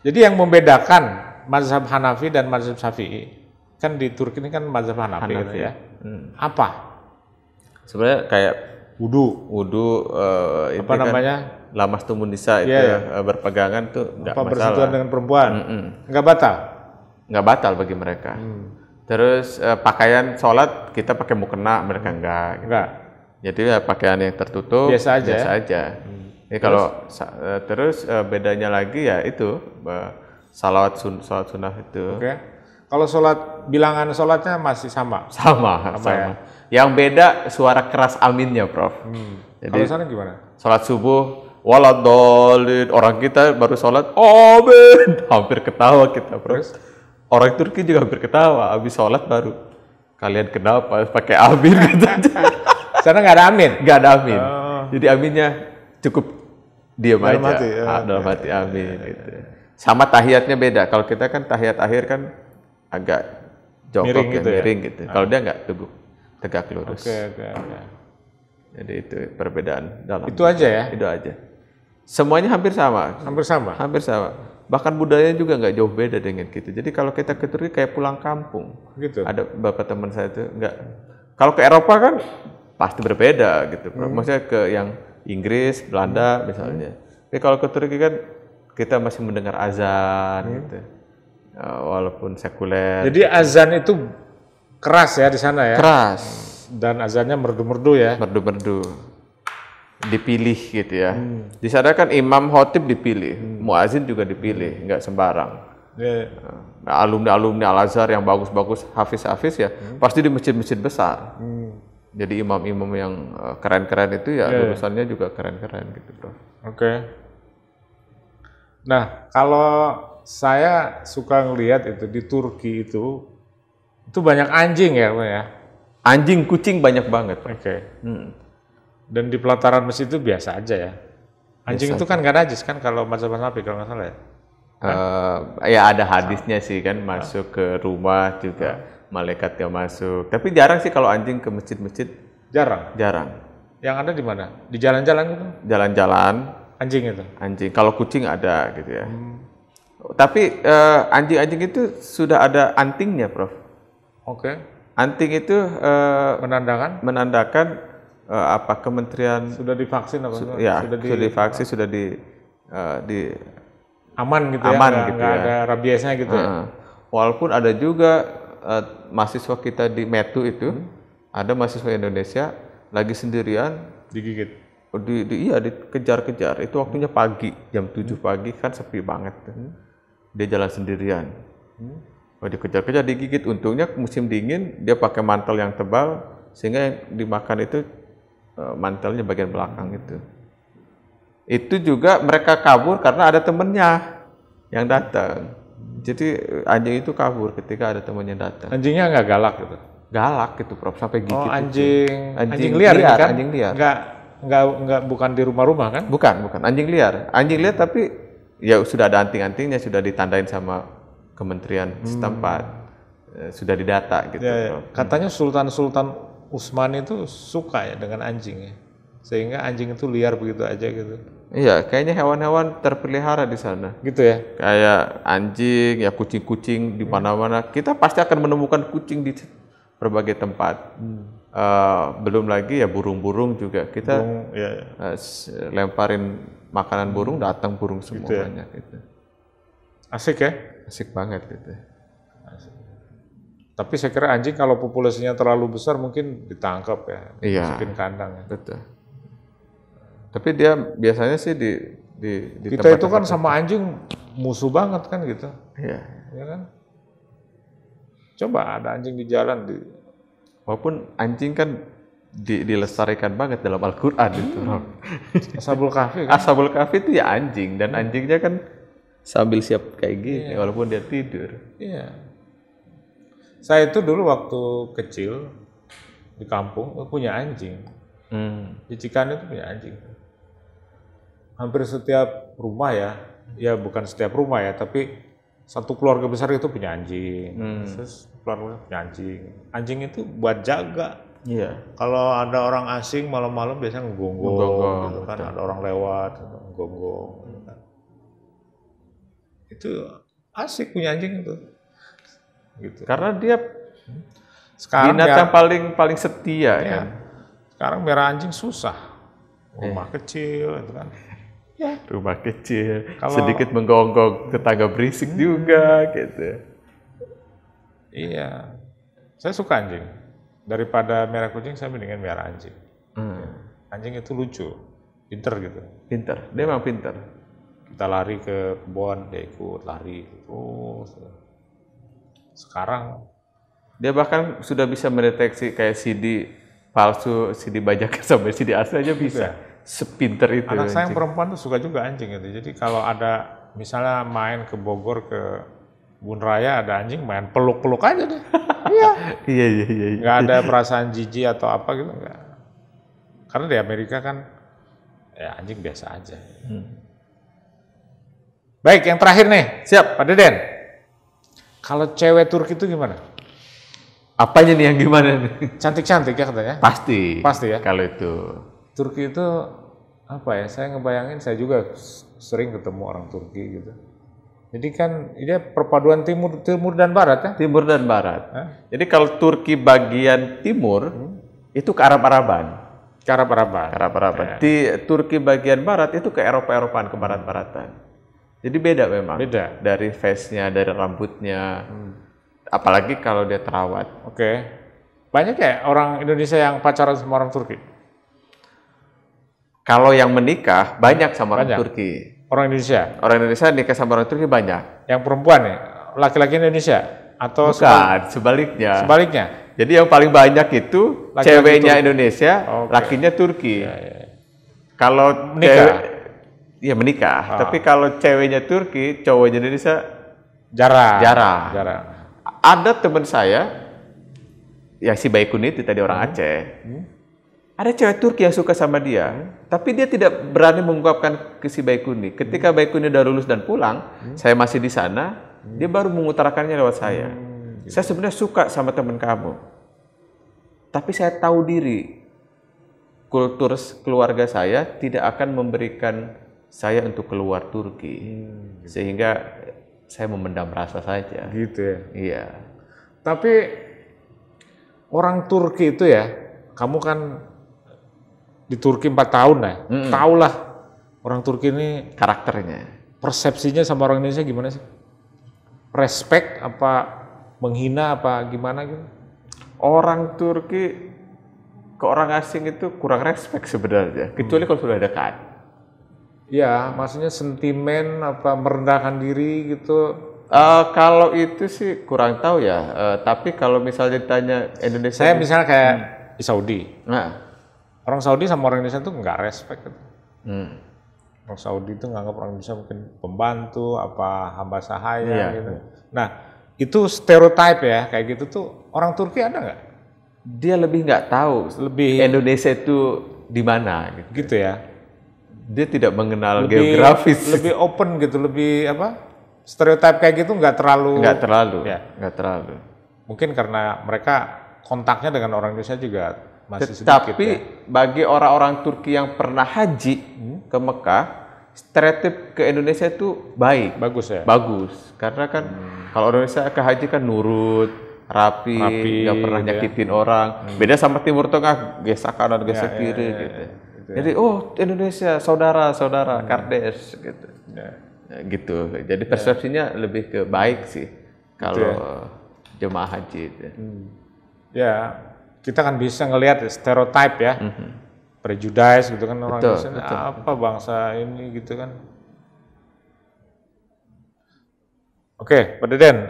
Jadi yang membedakan mazhab Hanafi dan mazhab Syafi'i. Kan di Turki ini kan mazhab Hanafi, gitu ya. Apa? Sebenarnya kayak Wudu, itu apa kan namanya? lamas tumun nisa itu berpegangan tuh nggak Apa masalah. bersentuhan dengan perempuan? Nggak batal? Nggak batal bagi mereka. Terus pakaian sholat kita pakai mukena, mereka enggak. Gitu. Enggak. Jadi ya pakaian yang tertutup Biasa aja. Biasa aja. Jadi kalau terus bedanya lagi ya itu salawat sunnah itu. Oke. Kalau sholat, bilangan sholatnya masih sama? Sama. Ya? Yang beda suara keras aminnya, Prof. Jadi kalau sana gimana? sholat subuh waladolin, orang kita baru sholat amin, hampir ketawa kita, Prof. Terus? Orang Turki juga hampir ketawa, habis sholat baru kalian kenapa pakai amin gitu. Sana nggak ada amin? Nggak ada amin. Jadi aminnya cukup diam Dalam aja. hati, Dalam hati amin gitu. Sama tahiyatnya beda. Kalau kita kan tahiyat akhir kan agak jongkok Miring gitu ya? miring gitu. Kalau dia nggak tegak lurus. Oke. Jadi itu perbedaan dalam. Itu aja ya? Itu aja. Semuanya hampir sama. Hampir sama? Hampir sama. Bahkan budayanya juga nggak jauh beda dengan kita. Jadi kalau kita ke Turki kayak pulang kampung. Gitu? Ada beberapa teman saya itu nggak. Kalau ke Eropa kan pasti berbeda gitu. Maksudnya ke yang Inggris, Belanda misalnya. Tapi kalau ke Turki kan kita masih mendengar azan gitu. Walaupun sekuler. Jadi azan itu keras ya di sana ya? Keras. Dan azannya merdu-merdu ya? Merdu-merdu. Dipilih gitu ya. Di sana kan imam khotib dipilih, muazin juga dipilih, nggak sembarang. Nah, alumni Al-Azhar yang bagus-bagus, hafiz-hafiz ya, pasti di masjid-masjid besar. Jadi imam-imam yang keren-keren itu ya lulusannya juga keren-keren gitu, Bro. Oke. Nah, kalau saya suka ngelihat itu di Turki itu banyak anjing ya, Pak ya? Anjing, kucing banyak banget. Oke. Dan di pelataran masjid itu biasa aja ya. Anjing itu kan nggak najis kan kalau mazhab Hanafi kalau nggak salah ya? Ya ada hadisnya sih kan masuk ke rumah juga malaikat yang masuk. Tapi jarang sih kalau anjing ke masjid-masjid. Jarang. Yang ada di mana? Di jalan-jalan gitu? Jalan-jalan. Anjing itu? Anjing. Kalau kucing ada gitu ya. Tapi anjing-anjing itu sudah ada antingnya, Prof. Oke. Anting itu menandakan apa kementerian sudah divaksin apa? Sudah divaksin, sudah di aman gitu aman ya, gitu nggak ya. ada rabiesnya gitu ya. Walaupun ada juga mahasiswa kita di Metu itu, ada mahasiswa Indonesia lagi sendirian digigit. Dikejar-kejar. Itu waktunya pagi, jam 7 pagi kan sepi banget. Dia jalan sendirian. Dikejar-kejar, digigit. Untungnya musim dingin, dia pakai mantel yang tebal, sehingga yang dimakan itu mantelnya bagian belakang itu. Itu juga mereka kabur karena ada temennya yang datang. Jadi anjing itu kabur ketika ada temannya datang. Anjingnya nggak galak gitu? Galak gitu, Prof, sampai gigit. Oh, anjing liar kan? Anjing liar. Nggak bukan di rumah-rumah kan? Bukan, anjing liar. Anjing liar tapi ya sudah ada anting-antingnya, sudah ditandain sama kementerian setempat. Sudah didata gitu. Ya. Katanya Sultan Utsman itu suka ya dengan anjing ya. Sehingga anjing itu liar begitu aja gitu. Iya, kayaknya hewan-hewan terpelihara di sana. Gitu ya? Kayak anjing, ya kucing-kucing di mana-mana. Kita pasti akan menemukan kucing di berbagai tempat. Belum lagi ya burung-burung juga. Kita lemparin makanan burung, datang burung semua gitu ya? Banyak gitu. Asik ya? Asik banget gitu. Tapi saya kira anjing kalau populasinya terlalu besar mungkin ditangkap ya, masukin kandang ya. Betul. Tapi dia biasanya sih di kita itu kan sama anjing musuh banget kan gitu. Iya. Ya kan? Coba ada anjing di jalan walaupun anjing kan dilestarikan banget dalam Al-Qur'an itu. Ashabul Kahfi kan? Ashabul Kahfi itu ya anjing dan anjingnya kan sambil siap kayak gini walaupun dia tidur. Iya. Saya itu dulu waktu kecil di kampung punya anjing. Di Cikan itu punya anjing. Hampir setiap rumah ya bukan setiap rumah ya, tapi satu keluarga besar itu punya anjing. Terus keluarga punya anjing. Anjing itu buat jaga. Iya. Kalau ada orang asing malam-malam biasanya ngegonggong gitu kan, ada orang lewat ngegonggong gitu kan. Itu Asik punya anjing itu. Gitu. Karena dia Sekarang binatang paling setia kan. Sekarang merah anjing susah. Rumah kecil itu kan. Ya. Rumah kecil, sedikit menggonggong, tetangga berisik juga gitu. Iya. Saya suka anjing. Daripada merah kucing saya mendingan merah anjing. Anjing itu lucu, pinter gitu. Pinter, dia memang pinter. Kita lari ke kebun, dia ikut lari terus. Sekarang dia bahkan sudah bisa mendeteksi kayak CD palsu, CD bajakan sampai CD asli aja bisa. Sepinter itu. Anak saya yang perempuan tuh suka juga anjing itu. Jadi kalau ada misalnya main ke Bogor ke Kebun Raya ada anjing main peluk-peluk aja deh. Iya. Iya. Nggak ada perasaan jijik atau apa gitu nggak. Karena di Amerika kan ya anjing biasa aja. Baik, yang terakhir nih. Siap. Pak Deden. Kalau cewek Turki itu gimana? Apanya nih yang gimana nih? Cantik-cantik ya katanya? Pasti. Pasti ya? Kalau itu. Turki itu apa ya? Saya ngebayangin, saya juga sering ketemu orang Turki gitu. Jadi kan dia perpaduan timur dan barat ya? Timur dan barat. Jadi kalau Turki bagian timur itu ke Arab-Araban. Ke Arab-Araban. Di Turki bagian barat itu ke Eropa-Eropaan, ke barat-baratan. Jadi beda memang. Beda. Dari face-nya, dari rambutnya. Apalagi kalau dia terawat. Oke. Banyak ya orang Indonesia yang pacaran sama orang Turki? Kalau yang menikah banyak sama orang Turki. Orang Indonesia? Orang Indonesia nikah sama orang Turki banyak. Yang perempuan nih? Laki-laki Indonesia? Atau bukan, sebaliknya. Sebaliknya? Jadi yang paling banyak itu laki-laki ceweknya Turki. Indonesia, lakinya Turki. Ya. Kalau menikah? Iya menikah. Tapi kalau ceweknya Turki, cowoknya Indonesia jarang. Ada teman saya, ya si Baikun itu tadi orang Aceh. Ada cewek Turki yang suka sama dia, tapi dia tidak berani mengungkapkan ke si Baikuni. Ketika Baikuni udah lulus dan pulang, saya masih di sana, dia baru mengutarakannya lewat saya. Saya sebenarnya suka sama teman kamu, tapi saya tahu diri, kultur keluarga saya tidak akan memberikan saya untuk keluar Turki, sehingga saya memendam rasa saja. Gitu ya? Iya. Tapi orang Turki itu ya, kamu kan di Turki 4 tahun ya, tahulah orang Turki ini karakternya, persepsinya sama orang Indonesia gimana sih? Respect apa menghina apa gimana gitu? Orang Turki ke orang asing itu kurang respect sebenarnya, kecuali kalau sudah dekat. Iya, maksudnya sentimen apa merendahkan diri gitu. Kalau itu sih kurang tahu ya, tapi kalau misalnya ditanya Indonesia, saya misalnya kayak di Saudi. Orang Saudi sama orang Indonesia tuh nggak respect. Orang Saudi tuh nganggap orang Indonesia mungkin pembantu, apa hamba sahaya gitu. Nah, itu stereotype ya, kayak gitu tuh orang Turki ada nggak? Dia lebih nggak tahu Indonesia itu di mana gitu ya. Dia tidak mengenal geografis. Lebih open gitu, lebih apa? Stereotype kayak gitu nggak terlalu. Nggak terlalu. Mungkin karena mereka kontaknya dengan orang Indonesia juga masih sedikit. Tapi bagi orang-orang Turki yang pernah haji ke Mekah, stereotip ke Indonesia itu baik. Bagus ya? Bagus. Karena kan kalau Indonesia ke haji kan nurut, rapi, nggak pernah nyakitin orang. Beda sama Timur Tengah, gesek kanan, gesek kiri gitu. Jadi Indonesia saudara-saudara, kardes gitu. Gitu. Jadi persepsinya lebih ke baik sih kalau jemaah haji itu. Ya, kita kan bisa ngelihat stereotype ya. Prejudice gitu kan orang Indonesia apa bangsa ini gitu kan. Oke, Pak Deden,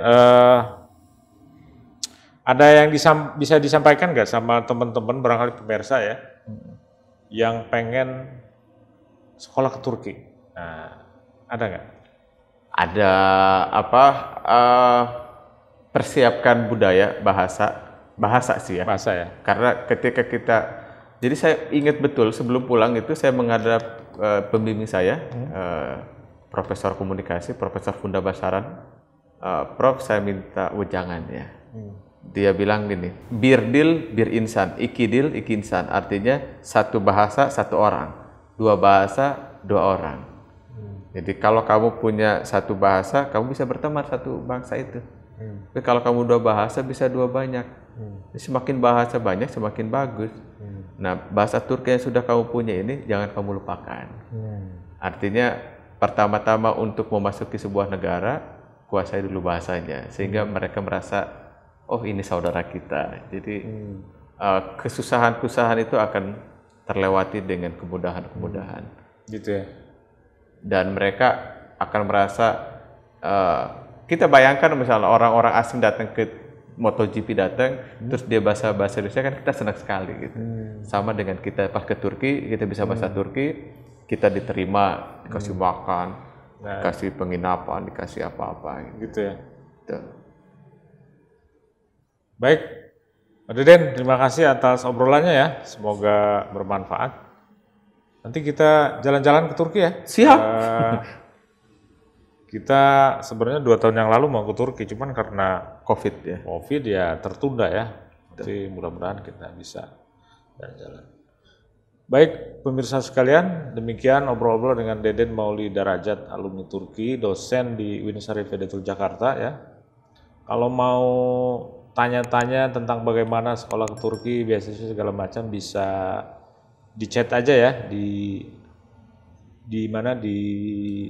ada yang bisa disampaikan nggak sama teman-teman barangkali pemirsa ya, yang pengen sekolah ke Turki? Nah, ada nggak? Ada apa? Persiapkan budaya, bahasa sih ya. Bahasa ya. Karena ketika kita, jadi saya ingat betul sebelum pulang itu saya menghadap pembimbing saya, Profesor Komunikasi, Profesor Funda Basaran. Prof, saya minta wejangan ya. Dia bilang gini, birdil bir insan, ikidil iki insan, artinya satu bahasa satu orang, dua bahasa dua orang. Jadi kalau kamu punya satu bahasa, kamu bisa berteman satu bangsa itu. Tapi kalau kamu dua bahasa, bisa dua banyak. Semakin bahasa banyak, semakin bagus. Nah, bahasa Turki yang sudah kamu punya ini, jangan kamu lupakan. Artinya, pertama-tama untuk memasuki sebuah negara, kuasai dulu bahasanya. Sehingga mereka merasa, oh ini saudara kita. Jadi, kesusahan-kesusahan itu akan terlewati dengan kemudahan-kemudahan. Gitu ya. Dan mereka akan merasa, kita bayangkan misalnya orang-orang asing datang ke MotoGP datang, terus dia bahasa Indonesia, kan kita senang sekali gitu. Sama dengan kita pas ke Turki, kita bisa bahasa Turki, kita diterima, dikasih makan, dikasih penginapan, dikasih apa-apa gitu ya. Gitu. Baik, Pak Deden, terima kasih atas obrolannya ya, semoga bermanfaat. Nanti kita jalan-jalan ke Turki ya. Siap. Kita sebenarnya 2 tahun yang lalu mau ke Turki, cuman karena COVID ya tertunda ya. Jadi mudah-mudahan kita bisa jalan-jalan. Baik, pemirsa sekalian, demikian obrol-obrol dengan Deden Mauli Darajat, alumni Turki, dosen di Unisari Vedatul Jakarta ya. Kalau mau tanya-tanya tentang bagaimana sekolah ke Turki, beasiswa segala macam, bisa di chat aja ya di mana di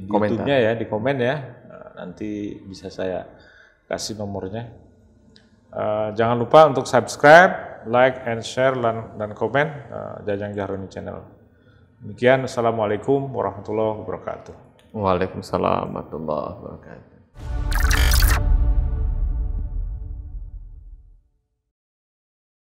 YouTube-nya ya, di komen ya. Nanti bisa saya kasih nomornya. Jangan lupa untuk subscribe, like, and share, dan komen Jajang Jahroni Channel. Demikian, Assalamualaikum warahmatullahi wabarakatuh. Waalaikumsalam warahmatullahi wabarakatuh.